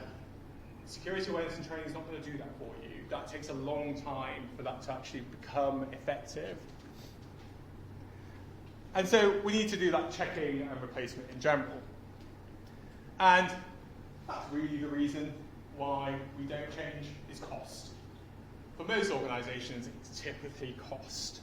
security awareness and training is not going to do that for you. That takes a long time for that to actually become effective. And so we need to do that checking and replacement in general. And that's really the reason why we don't change is cost. For most organizations, it's typically cost.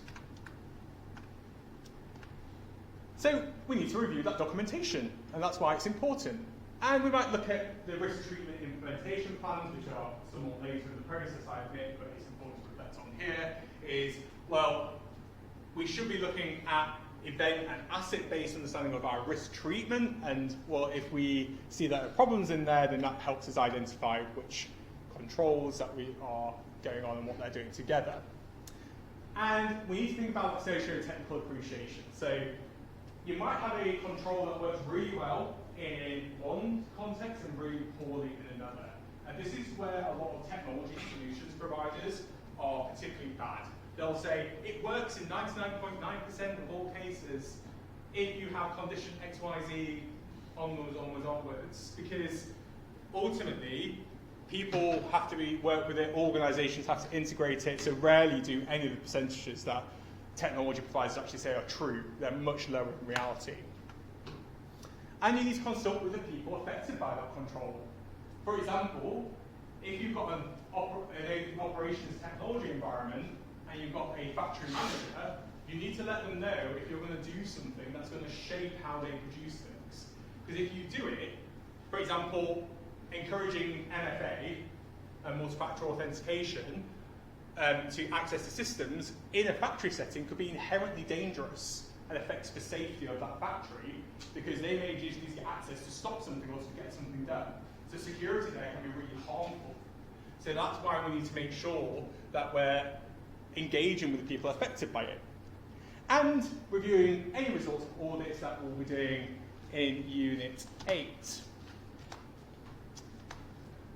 So we need to review that documentation, and that's why it's important. And we might look at the risk treatment implementation plans, which are somewhat later in the process, I admit, but it's important to reflect on here, is, well, we should be looking at event and asset-based understanding of our risk treatment, and, well, if we see that there are problems in there, then that helps us identify which controls that we are going on and what they're doing together. And we need to think about socio-technical appreciation. So you might have a control that works really well in one context and really poorly in another. And this is where a lot of technology solutions providers are particularly bad. They'll say, it works in 99.9% of all cases if you have condition X, Y, Z, onwards, because ultimately, people have to work with it, organizations have to integrate it, so rarely do any of the percentages that technology providers actually say are true. They're much lower in reality. And you need to consult with the people affected by that control. For example, if you've got an operations technology environment and you've got a factory manager, you need to let them know if you're going to do something that's going to shape how they produce things. Because if you do it, for example, encouraging MFA and multi-factor authentication to access the systems in a factory setting could be inherently dangerous and affects the safety of that factory because they may just need to get access to stop something or to get something done. So security there can be really harmful. So that's why we need to make sure that we're engaging with the people affected by it. And reviewing any results of audits that we'll be doing in Unit 8.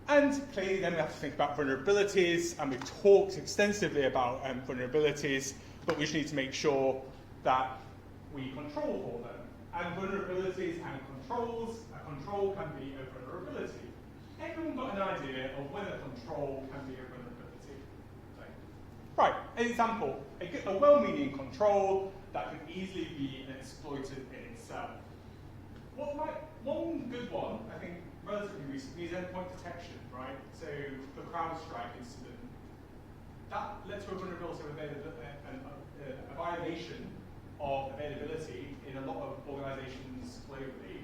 And clearly then we have to think about vulnerabilities, and we've talked extensively about vulnerabilities, but we just need to make sure that we control for them. And vulnerabilities and controls, a control can be a vulnerability. Everyone got an idea of when a control can be a vulnerability? Right, an example, a well-meaning control that can easily be exploited in itself. One good one, I think, relatively recently is endpoint detection, right? So the CrowdStrike incident, that led to a vulnerability of a violation of availability in a lot of organizations globally.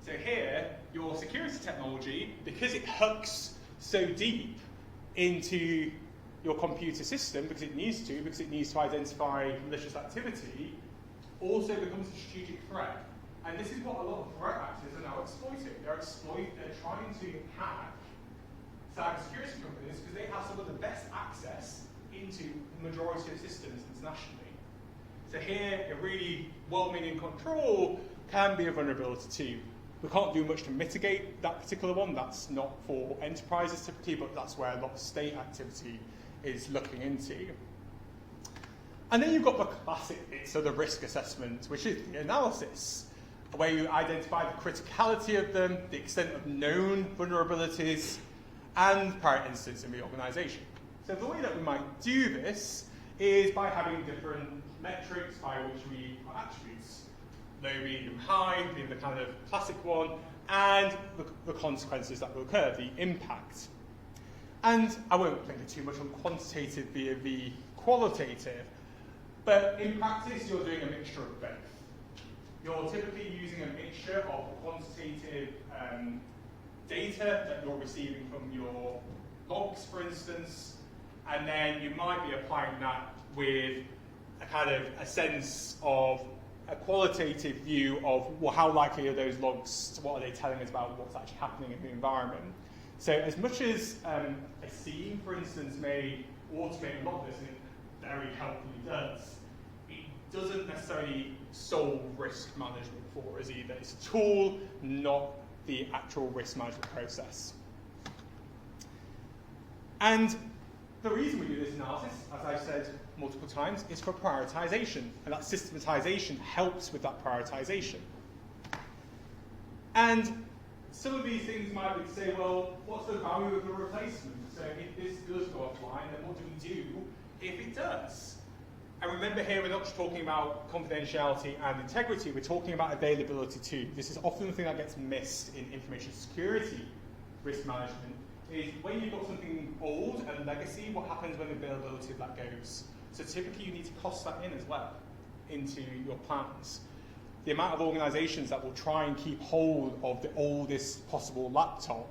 So here, your security technology, because it hooks so deep into your computer system, because it needs to identify malicious activity, also becomes a strategic threat. And this is what a lot of threat actors are now exploiting. They're trying to hack cybersecurity companies because they have some of the best access into the majority of systems internationally. So here, a really well-meaning control can be a vulnerability too. We can't do much to mitigate that particular one. That's not for enterprises typically, but that's where a lot of state activity is looking into. And then you've got the classic bit, so the risk assessment, which is the analysis, where you identify the criticality of them, the extent of known vulnerabilities, and prior incidents in the organization. So the way that we might do this is by having different metrics by which we are attributes. Low, medium, high being the kind of classic one, and the consequences that will occur, the impact. And I won't linger too much on quantitative via the qualitative, but in practice you're doing a mixture of both. You're typically using a mixture of quantitative data that you're receiving from your logs, for instance, and then you might be applying that with a kind of a sense of a qualitative view of, well, how likely are those logs, what are they telling us about what's actually happening in the environment. So as much as a scene, for instance, may automate a lot of this, and it very helpfully does, it doesn't necessarily solve risk management for us either. It's a tool, not the actual risk management process. And the reason we do this analysis, as I've said multiple times, is for prioritization, and that systematization helps with that prioritization. And some of these things might be to say, well, what's the value of the replacement? So if this does go offline, then what do we do if it does? And remember here, we're not just talking about confidentiality and integrity, we're talking about availability too. This is often the thing that gets missed in information security risk management, is when you've got something old and legacy, what happens when the availability of that goes? So typically you need to cost that in as well into your plans. The amount of organizations that will try and keep hold of the oldest possible laptop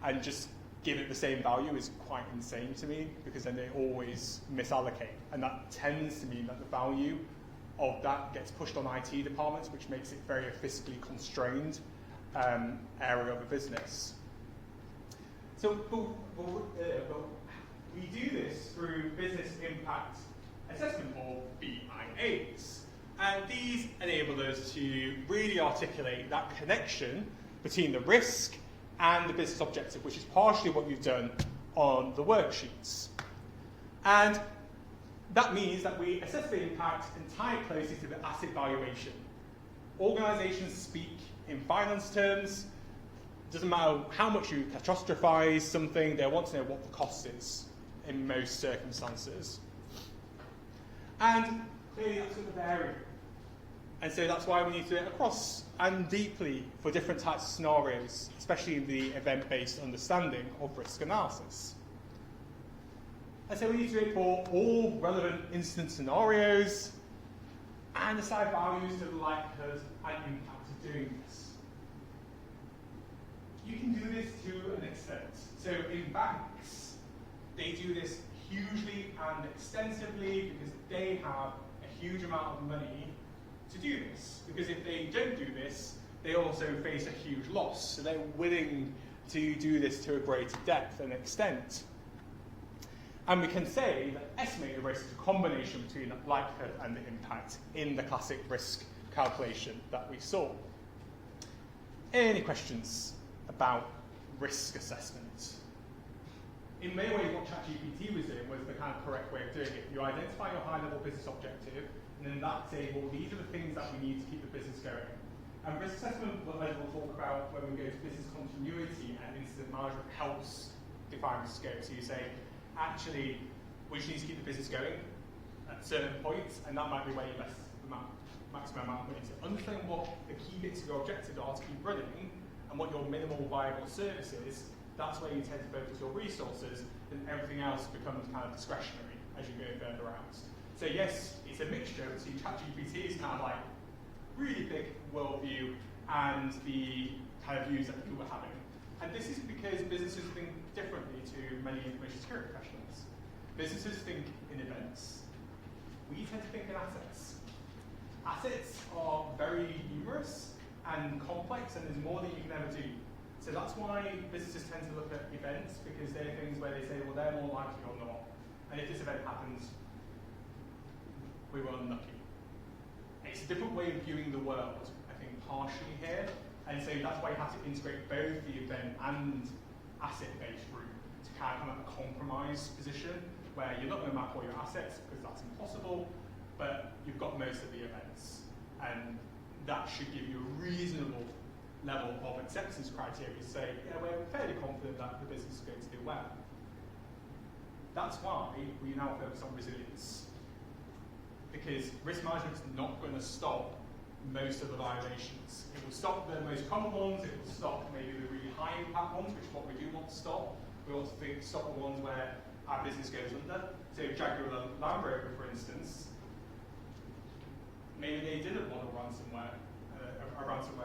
and just give it the same value is quite insane to me, because then they always misallocate. And that tends to mean that the value of that gets pushed on IT departments, which makes it very fiscally constrained area of a business. So we do this through business impact assessment, or BIAs. And these enable us to really articulate that connection between the risk and the business objective, which is partially what you've done on the worksheets. And that means that we assess the impact and tie it closely to the asset valuation. Organizations speak in finance terms. It doesn't matter how much you catastrophize something, they want to know what the cost is in most circumstances. And clearly that's going to vary. And so that's why we need to do it across and deeply for different types of scenarios, especially in the event-based understanding of risk analysis. And so we need to do it for all relevant incident scenarios and assign values to the likelihood and impact of doing this. You can do this to an extent. So in banks, they do this hugely and extensively because they have a huge amount of money to do this. Because if they don't do this, they also face a huge loss. So they're willing to do this to a greater depth and extent. And we can say that estimated risk is a combination between the likelihood and the impact in the classic risk calculation that we saw. Any questions about risk assessment? In many ways, what ChatGPT was doing was the kind of correct way of doing it. You identify your high-level business objective, and then that's saying, well, these are the things that we need to keep the business going. And risk assessment, what we'll talk about when we go to business continuity and incident management, helps define the scope. So you say, actually, we just need to keep the business going at certain points, and that might be where you invest the maximum amount of money. So understand what the key bits of your objective are to keep running, and what your minimal viable service is. That's where you tend to focus your resources, and everything else becomes kind of discretionary as you go further out. So yes, it's a mixture. So ChatGPT is kind of like really big worldview and the kind of views that people are having. And this is because businesses think differently to many information security professionals. Businesses think in events. We tend to think in assets. Assets are very numerous and complex, and there's more than you can ever do. So that's why businesses tend to look at events, because they're things where they say, well, they're more likely or not. And if this event happens, we were unlucky. It's a different way of viewing the world, I think, partially here. And so that's why you have to integrate both the event and asset-based route to kind of come at a compromise position where you're not going to map all your assets because that's impossible, but you've got most of the events. And that should give you a reasonable level of acceptance criteria to say, yeah, we're fairly confident that the business is going to do well. That's why we now focus on resilience. Because risk management is not going to stop most of the violations. It will stop the most common ones, it will stop maybe the really high impact ones, which is what we do want to stop. We want to stop the ones where our business goes under. So Jaguar Land Rover, for instance, maybe they didn't want a ransomware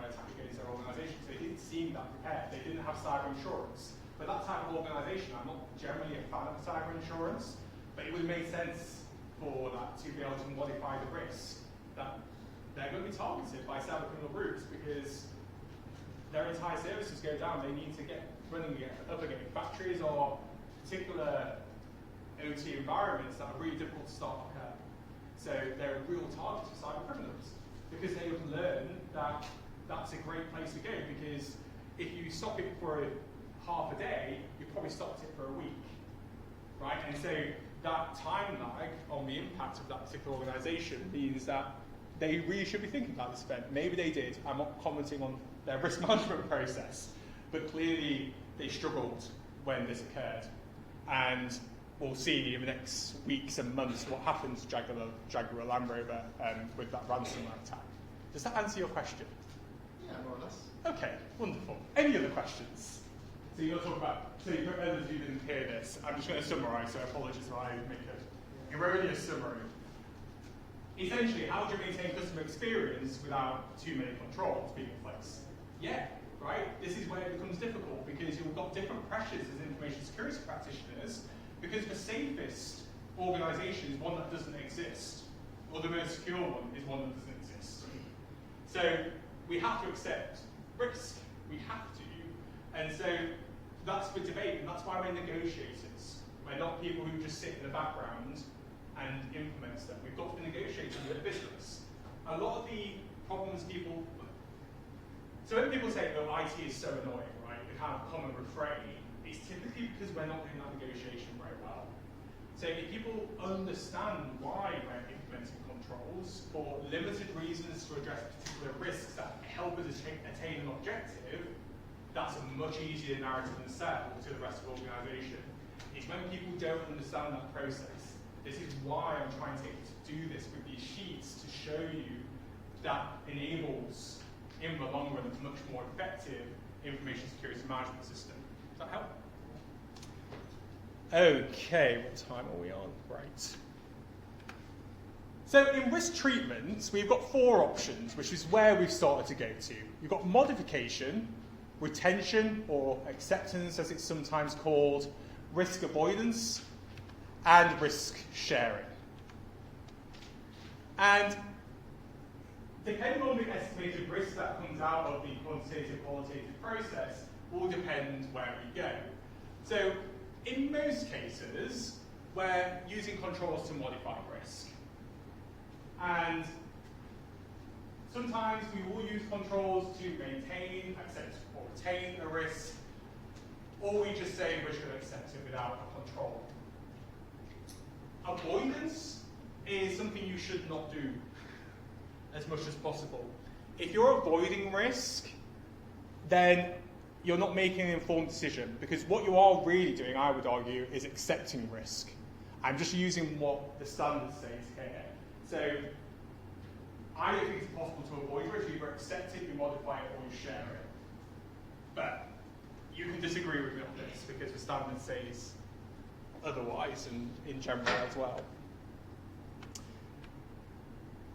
attack against their organisation, so they didn't seem that prepared. They didn't have cyber insurance. for that type of organisation, I'm not generally a fan of cyber insurance, but it would make sense for that to be able to modify the risk that they're going to be targeted by cyber criminal groups because their entire services go down. They need to get running up again. Factories or particular OT environments that are really difficult to start back up. So they're a real target for cyber criminals because they have learned that that's a great place to go because if you stop it for half a day, you've probably stopped it for a week, right? And so that time lag on the impact of that particular organisation means that they really should be thinking about this event. Maybe they did. I'm not commenting on their risk management process, but clearly they struggled when this occurred. And we'll see in the next weeks and months what happens to Jaguar Land Rover with that ransomware attack. Does that answer your question? Yeah, more or less. Okay, wonderful. Any other questions? So you're going to talk about, so for others who didn't hear this, I'm just going to summarise, so apologies if I make an erroneous summary. Essentially, how do you maintain customer experience without too many controls being in place? Yeah, right? This is where it becomes difficult because you've got different pressures as information security practitioners because the safest organisation is one that doesn't exist, or the most secure one is one that doesn't exist. So we have to accept risk. We have to. And so that's the debate, and that's why we're negotiators. We're not people who just sit in the background and implement stuff. We've got to be negotiators with the business. A lot of the problems people... So when people say, oh, IT is so annoying, right, the kind of common refrain, it's typically because we're not doing that negotiation very well. So if people understand why we're implementing controls for limited reasons to address particular risks that help us attain an objective, that's a much easier narrative than sell to the rest of the organisation. It's when people don't understand that process. This is why I'm trying to do this with these sheets to show you that enables, in the long run, a much more effective information security management system. Does that help? Okay, what time are we on? Right. So in risk treatment, we've got 4 options, which is where we've started to go to. We've got modification, retention, or acceptance as it's sometimes called, risk avoidance, and risk sharing. And depending on the estimated risk that comes out of the quantitative-qualitative process will depend where we go. So in most cases, we're using controls to modify risk. And sometimes we will use controls to maintain, accept, or retain a risk, or we just say we're just going to accept it without a control. Avoidance is something you should not do as much as possible. If you're avoiding risk, then you're not making an informed decision, because what you are really doing, I would argue, is accepting risk. I'm just using what the standard says here. So I don't think it's possible to avoid risk. You either accept it, you modify it, or you share it. But you can disagree with me on this, because the standard says otherwise, and in general as well.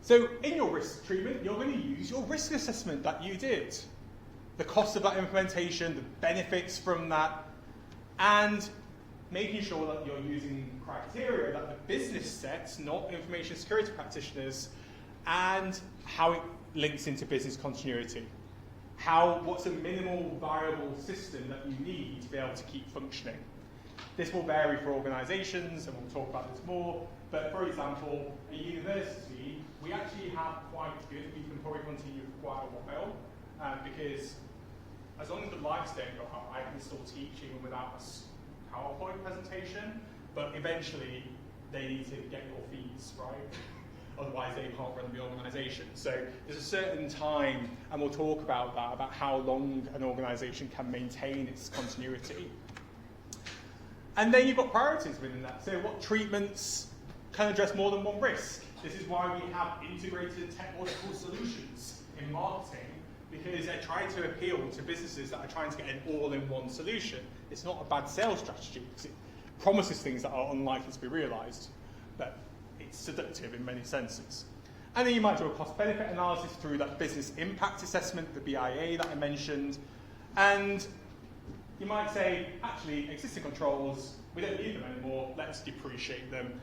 So in your risk treatment, you're going to use your risk assessment that you did. The cost of that implementation, the benefits from that, and making sure that you're using criteria that the business sets, not information security practitioners, and how it links into business continuity. What's a minimal viable system that you need to be able to keep functioning? This will vary for organizations, and we'll talk about this more, but for example, a university, we actually have quite good, we can probably continue for quite a while, because as long as the lights don't go up, I can still teach even without a PowerPoint presentation, but eventually they need to get your fees, right? Otherwise they can't run the organisation. So there's a certain time, and we'll talk about that, about how long an organisation can maintain its continuity. And then you've got priorities within that. So what treatments can address more than one risk? This is why we have integrated technological solutions in marketing, because they're trying to appeal to businesses that are trying to get an all-in-one solution. It's not a bad sales strategy, because it promises things that are unlikely to be realised, but it's seductive in many senses. And then you might do a cost-benefit analysis through that business impact assessment, the BIA that I mentioned, and you might say, actually, existing controls, we don't need them anymore, let's depreciate them,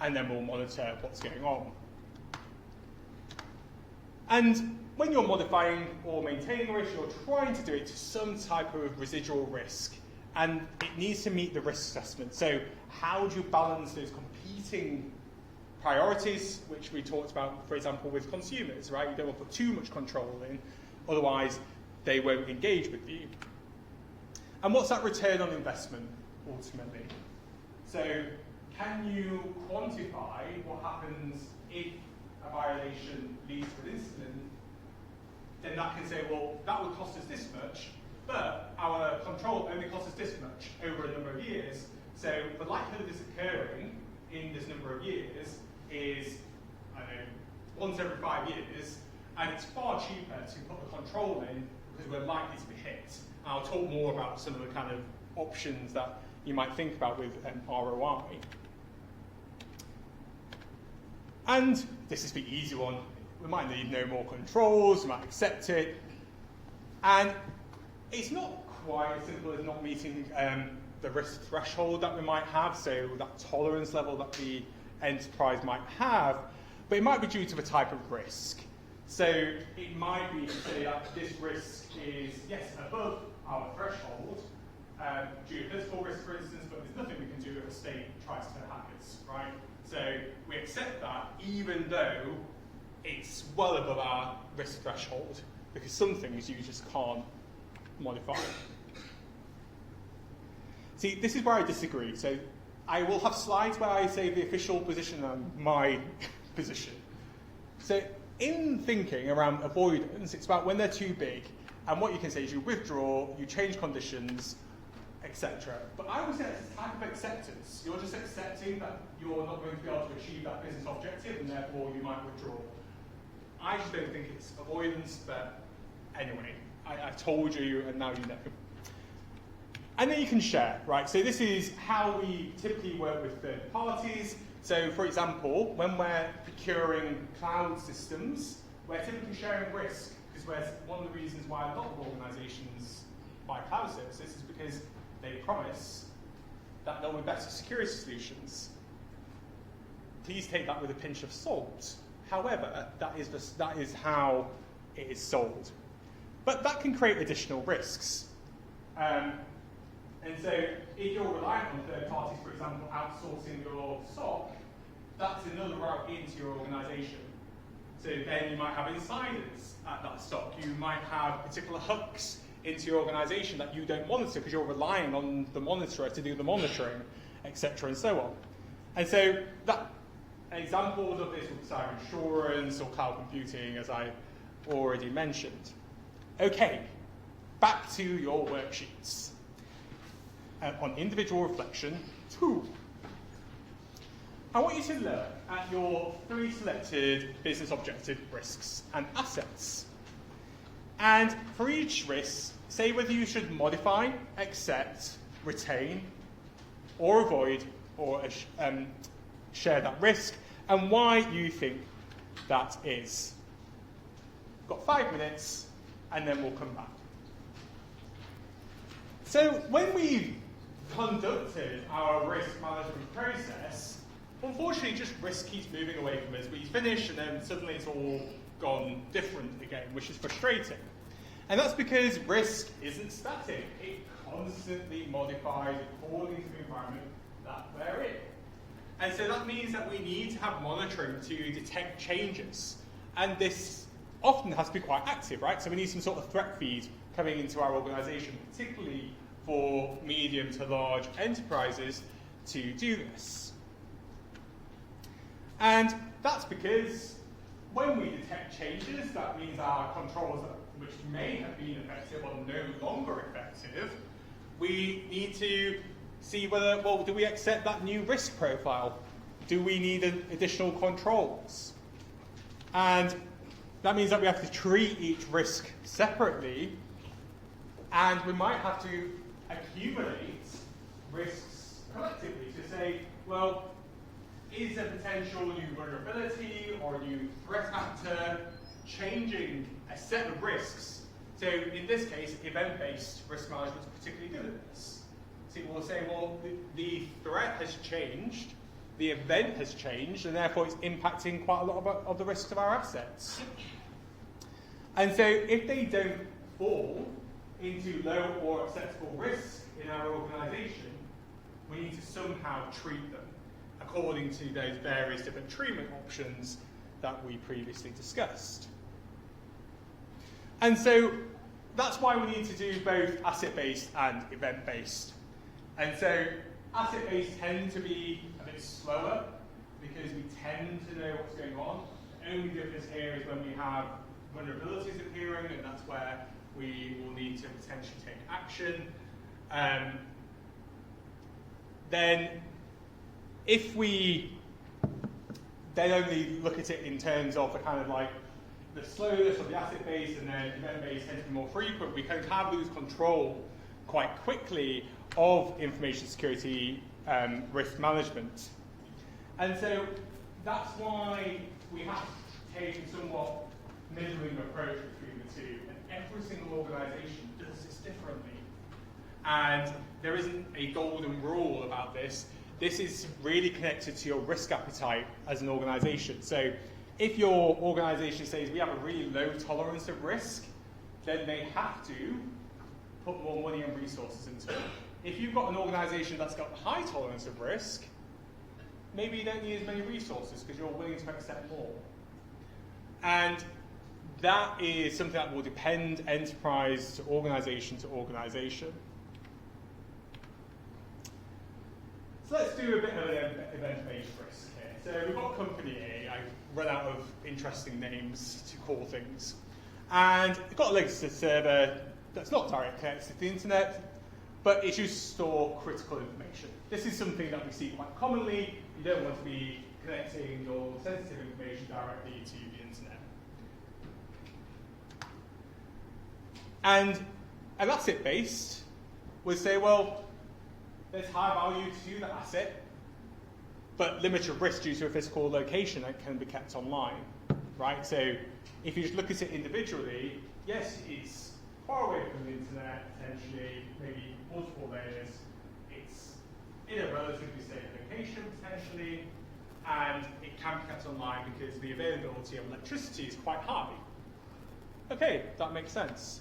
and then we'll monitor what's going on. And when you're modifying or maintaining a risk, you're trying to do it to some type of residual risk, and it needs to meet the risk assessment. So how do you balance those competing priorities, which we talked about, for example, with consumers, right? You don't want to put too much control in, otherwise they won't engage with you. And what's that return on investment, ultimately? So can you quantify what happens if a violation leads to an incident? Then that can say, well, that would cost us this much, but our control only costs us this much over a number of years. So the likelihood of this occurring in this number of years is, I don't know, once every 5 years, and it's far cheaper to put the control in because we're likely to be hit. And I'll talk more about some of the kind of options that you might think about with ROI. And this is the easy one. We might need no more controls, we might accept it. And it's not quite as simple as not meeting the risk threshold that we might have, so that tolerance level that the enterprise might have, but it might be due to the type of risk. So it might be to say that this risk is, yes, above our threshold, geopolitical risk, for instance, but there's nothing we can do if a state tries to hack us, right? So we accept that even though it's well above our risk threshold, because some things you just can't modify. See, this is where I disagree. So I will have slides where I say the official position and my position. So in thinking around avoidance, it's about when they're too big, and what you can say is you withdraw, you change conditions, etc. But I would say it's a type of acceptance. You're just accepting that you're not going to be able to achieve that business objective, and therefore you might withdraw. I just don't think it's avoidance, but anyway, I've told you, and now you know. And then you can share, right? So this is how we typically work with third parties. So for example, when we're procuring cloud systems, we're typically sharing risk, because one of the reasons why a lot of organizations buy cloud services is because they promise that they'll be better security solutions. Please take that with a pinch of salt. However, that is how it is sold. But that can create additional risks. And so if you're reliant on third parties, for example, outsourcing your SOC, that's another route into your organization. So then you might have insiders at that SOC. You might have particular hooks into your organization that you don't monitor because you're relying on the monitorer to do the monitoring, etc. and so on. And so examples of this would be cyber insurance or cloud computing, as I already mentioned. Okay, back to your worksheets. On individual reflection 2. I want you to look at your 3 selected business objective risks and assets. And for each risk, say whether you should modify, accept, retain, or avoid, or share that risk, and why you think that is. We've got 5 minutes, and then we'll come back. So when we conducted our risk management process, unfortunately just risk keeps moving away from us. We finish and then suddenly it's all gone different again, which is frustrating. And that's because risk isn't static. It constantly modifies according to the environment that we're in. And so that means that we need to have monitoring to detect changes. And this often has to be quite active, right? So we need some sort of threat feed coming into our organization, particularly for medium to large enterprises to do this. And that's because when we detect changes, that means our controls, which may have been effective, are no longer effective. We need to see whether, well, do we accept that new risk profile? Do we need additional controls? And that means that we have to treat each risk separately, and we might have to accumulate risks collectively to say, well, is a potential new vulnerability or a new threat actor changing a set of risks So in this case, event-based risk management is particularly good at this. So we'll say, well, the threat has changed, the event has changed, and therefore it's impacting quite a lot of the risks of our assets. And so if they don't fall into low or acceptable risk in our organisation, we need to somehow treat them according to those various different treatment options that we previously discussed. And so that's why we need to do both asset-based and event-based. And so asset-based tend to be a bit slower because we tend to know what's going on. The only difference here is when we have vulnerabilities appearing, and that's where we will need to potentially take action. Then if we then only look at it in terms of the kind of like the slowness of the asset base and then event base tends to be more frequent, we kind of lose control quite quickly of information security risk management. And so that's why we have to take a somewhat middling approach between the two. And every single organisation does this differently. And there isn't a golden rule about this. This is really connected to your risk appetite as an organisation. So if your organisation says we have a really low tolerance of risk, then they have to put more money and resources into it. If you've got an organisation that's got high tolerance of risk, maybe you don't need as many resources because you're willing to accept more. And that is something that will depend enterprise to organisation to organisation. So let's do a bit of an event-based risk here. So we've got a company here. I've run out of interesting names to call things. And it's got a legacy server that's not direct connected to the internet, but it's used to store critical information. This is something that we see quite commonly. You don't want to be connecting your sensitive information directly to the internet. And an asset-based would say, well, there's high value to the asset, but limited risk due to a physical location that can be kept online, right? So if you just look at it individually, yes, it's far away from the internet, potentially, maybe multiple layers. It's in a relatively safe location, potentially, and it can be kept online because the availability of electricity is quite high. Okay, that makes sense.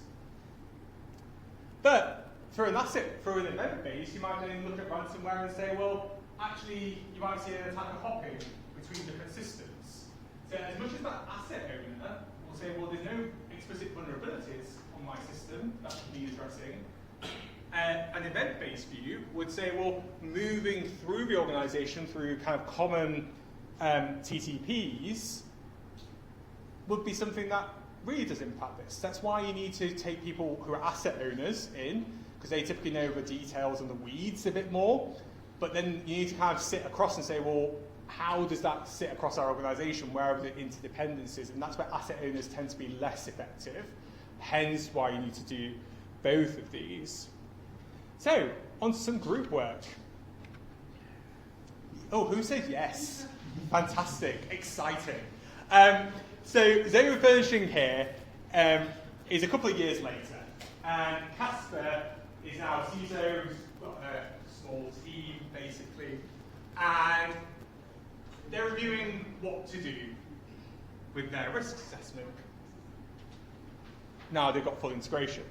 But for an event base, you might then look at ransomware and say, well, actually, you might see an attacker hopping between different systems. So as much as that asset owner will say, well, there's no explicit vulnerabilities on my system that should need addressing, an event-based view would say, well, moving through the organization through kind of common TTPs would be something that really does impact this. That's why you need to take people who are asset owners in, because they typically know the details and the weeds a bit more. But then you need to kind of sit across and say, well, how does that sit across our organization? Where are the interdependencies? And that's where asset owners tend to be less effective. Hence why you need to do both of these. So, on to some group work. Oh, who said yes? Fantastic, exciting. So Zero Furnishing here is a couple of years later, and Casper is now CISO, who's got a small team basically, and they're reviewing what to do with their risk assessment. Now they've got full integration.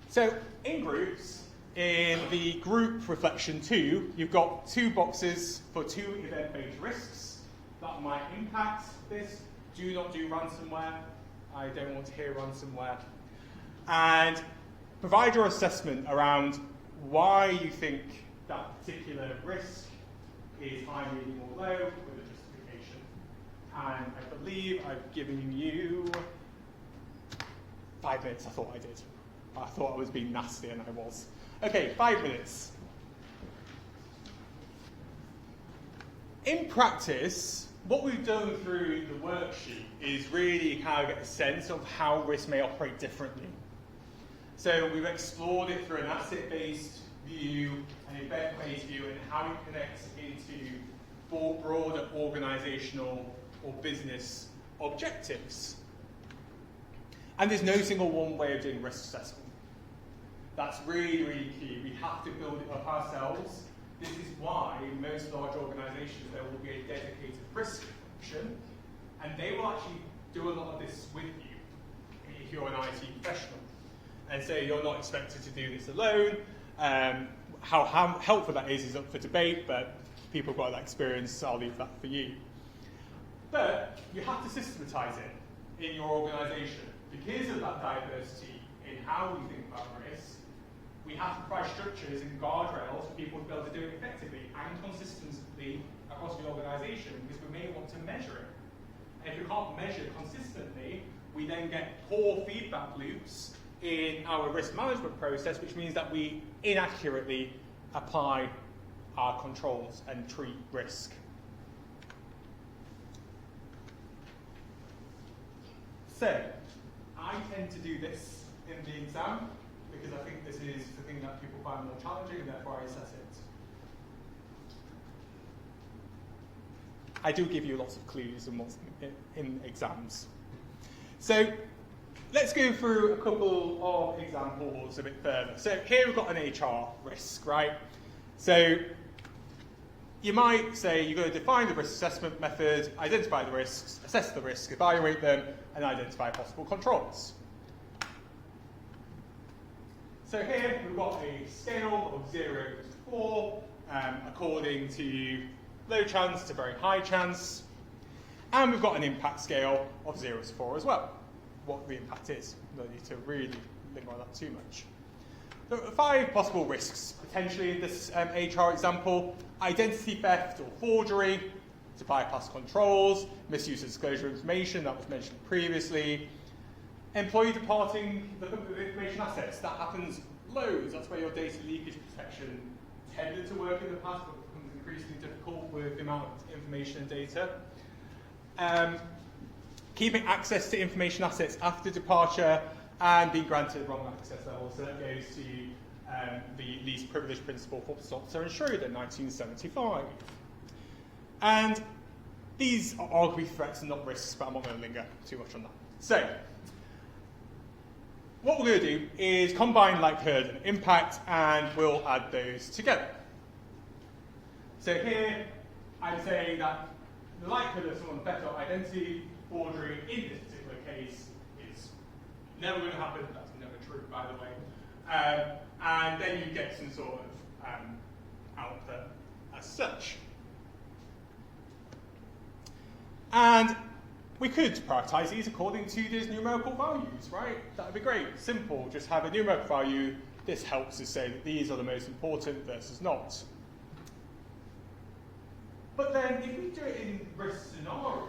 So in groups, in the group reflection 2, you've got 2 boxes for 2 event-based risks that might impact this. Do not do ransomware. I don't want to hear ransomware. And provide your assessment around why you think that particular risk is high, medium, or low with a justification. And I believe I've given you 5 minutes. I thought I did. I thought I was being nasty, and I was. Okay, 5 minutes. In practice, what we've done through the worksheet is really kind of get a sense of how risk may operate differently. So we've explored it through an asset-based view, an event-based view, and how it connects into broader organizational or business objectives. And there's no single one way of doing risk assessment. That's really, really key. We have to build it up ourselves. This is why in most large organizations there will be a dedicated risk function, and they will actually do a lot of this with you if you're an IT professional. And so you're not expected to do this alone. How helpful that is up for debate, but people who've got that experience, so I'll leave that for you. But you have to systematize it in your organization. Because of that diversity in how we think about risk, we have to provide structures and guardrails for people to be able to do it effectively and consistently across the organization, because we may want to measure it. And if we can't measure consistently, we then get poor feedback loops in our risk management process, which means that we inaccurately apply our controls and treat risk. So, I tend to do this in the exam because I think this is the thing that people find more challenging, and therefore I assess it. I do give you lots of clues in what's in exams. So, let's go through a couple of examples a bit further. So here we've got an HR risk, right? So you might say you're going to define the risk assessment method, identify the risks, assess the risk, evaluate them, and identify possible controls. So here we've got a scale of 0 to 4, according to low chance to very high chance. And we've got an impact scale of 0 to 4 as well. What the impact is. No need to really think about that too much. There are 5 possible risks, potentially in this HR example: identity theft or forgery, to bypass controls, misuse of disclosure information, that was mentioned previously, employee departing the information assets, that happens loads, that's where your data leakage protection tended to work in the past, but becomes increasingly difficult with the amount of information and data. Keeping access to information assets after departure, and being granted wrong access levels. So that goes to the least privileged principle for Stotzer and Schroeder in 1975. And these are arguably threats and not risks, but I'm not going to linger too much on that. So, what we're going to do is combine likelihood and impact, and we'll add those together. So here, I'm saying that the likelihood of someone theft or identity forgery in this particular case is never going to happen. That's never true, by the way. And then you get some sort of output as such. And we could prioritize these according to these numerical values, right? That would be great. Simple. Just have a numerical value. This helps us say that these are the most important versus not. But then if we do it in risk scenario,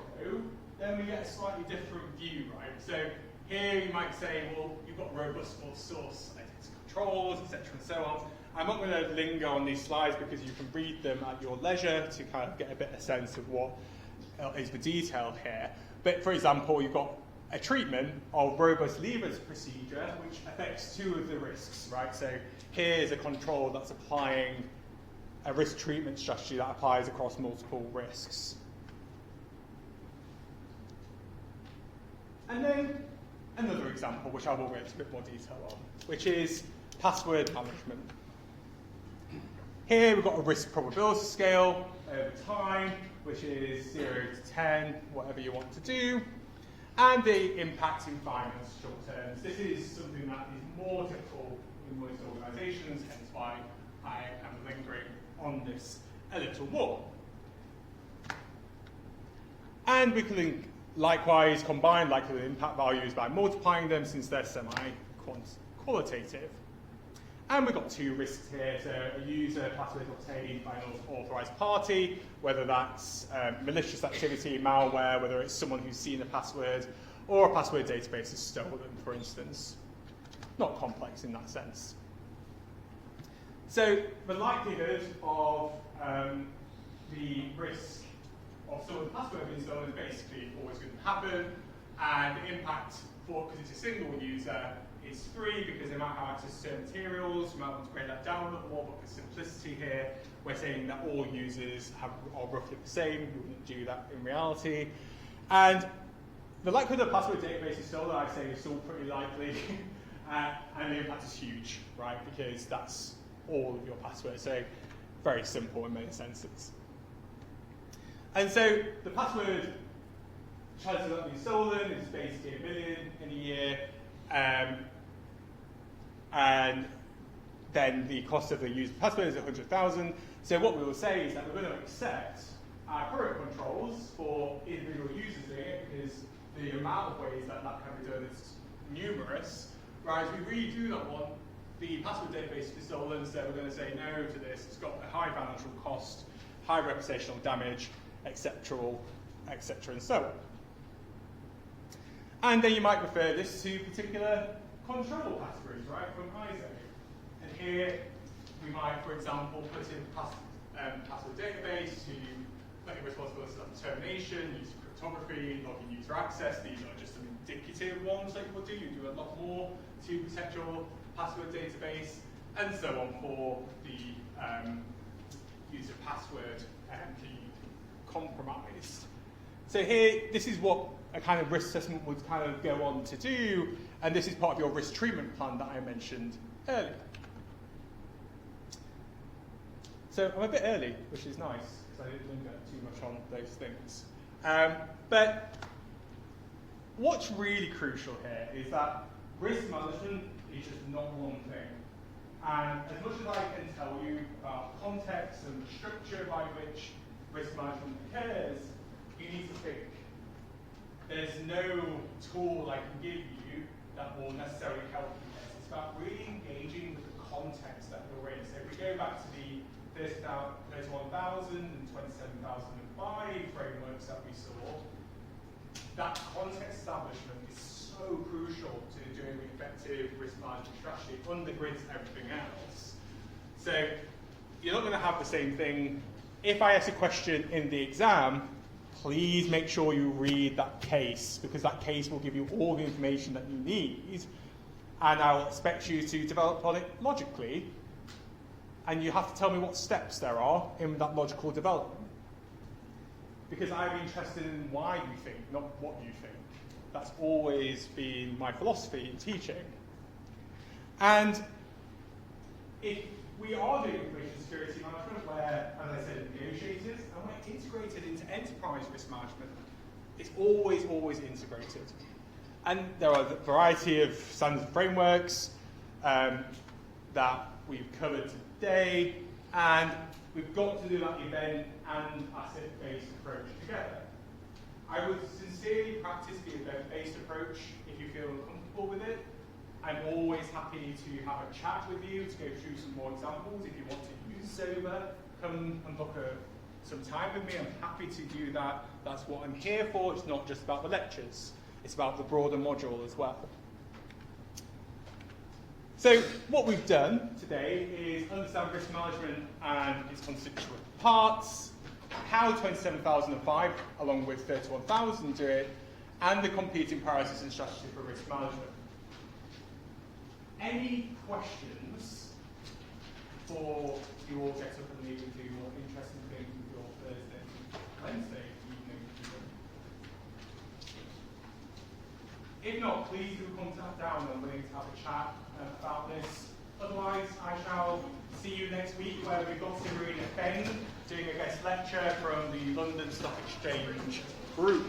then we get a slightly different view, right? So here you might say, well, you've got robust source identity controls, etc., and so on. I'm not going to linger on these slides because you can read them at your leisure to kind of get a bit of sense of what is the detail here. But for example, you've got a treatment of robust levers procedure, which affects 2 of the risks, right? So here's a control that's applying a risk treatment strategy that applies across multiple risks. And then another example, which I will go into a bit more detail on, which is password management. Here we've got a risk probability scale over time, which is 0 to 10, whatever you want to do, and the impact in finance short terms. This is something that is more typical in most organizations, hence why I am lingering on this a little more. And we can likewise combine likelihood and impact values by multiplying them, since they're semi-qualitative. And we've got 2 risks here. So a user password obtained by an authorized party, whether that's malicious activity, malware, whether it's someone who's seen a password, or a password database is stolen, for instance. Not complex in that sense. So the likelihood of the risk of someone's password being stolen is basically always going to happen, and the impact for, because it's a single user, is 3 because they might have access to certain materials. You might want to break that down a little more, but for simplicity here, we're saying that all users are roughly the same. You wouldn't do that in reality. And The likelihood of password database is stolen, I'd say, is still pretty likely, and the impact is huge, right? Because that's all of your passwords. So very simple in many senses. And so the password chances of being stolen is basically 1 million in a year, and then the cost of the user password is 100,000. So what we will say is that we're going to accept our current controls for individual users doing it, because the amount of ways that that can be done is numerous. Whereas we redo that one, the password database is stolen, so we're going to say no to this. It's got a high financial cost, high reputational damage, etc., etc., and so on. And then you might refer this to particular control categories, right, from ISO. And here we might, for example, put in password database to let you responsible for termination, use of cryptography, login user access. These are just some indicative ones that you will do. You do a lot more to protect your password database, and so on for the user password being compromised. So here, this is what a kind of risk assessment would kind of go on to do, and this is part of your risk treatment plan that I mentioned earlier. So I'm a bit early, which is nice, because I didn't linger too much on those things. But what's really crucial here is that risk management is just not one thing. And as much as I can tell you about context and the structure by which risk management occurs, you need to think. There's no tool I can give you that will necessarily help you this. It's about really engaging with the context that you're in. So if we go back to the 31,000 and 27,005 frameworks that we saw, that context establishment is so crucial to doing an effective risk management strategy. It undergirds everything else. So you're not going to have the same thing. If I ask a question in the exam, please make sure you read that case, because that case will give you all the information that you need, and I'll expect you to develop on it logically, and you have to tell me what steps there are in that logical development. Because I'm interested in why you think, not what you think. That's always been my philosophy in teaching. And if we are doing information security management, where, as I said, negotiators, and we're integrated into enterprise risk management, it's always, always integrated. And there are a variety of standards and frameworks that we've covered today, and we've got to do that event and asset-based approach together. I would sincerely practice the event-based approach if you feel comfortable with it. I'm always happy to have a chat with you to go through some more examples. If you want to use Sober, come and book some time with me. I'm happy to do that. That's what I'm here for. It's not just about the lectures. It's about the broader module as well. So what we've done today is understand risk management and its constituent parts, how 27,005 along with 31,000 do it, and the competing priorities and strategy for risk management. Any questions for you all get up and leave and do more interesting things with your Thursday, Wednesday evening? If not, please do contact down. I'm willing to have a chat about this. Otherwise, I shall see you next week where we've got Serena Fenn doing a guest lecture from the London Stock Exchange Group.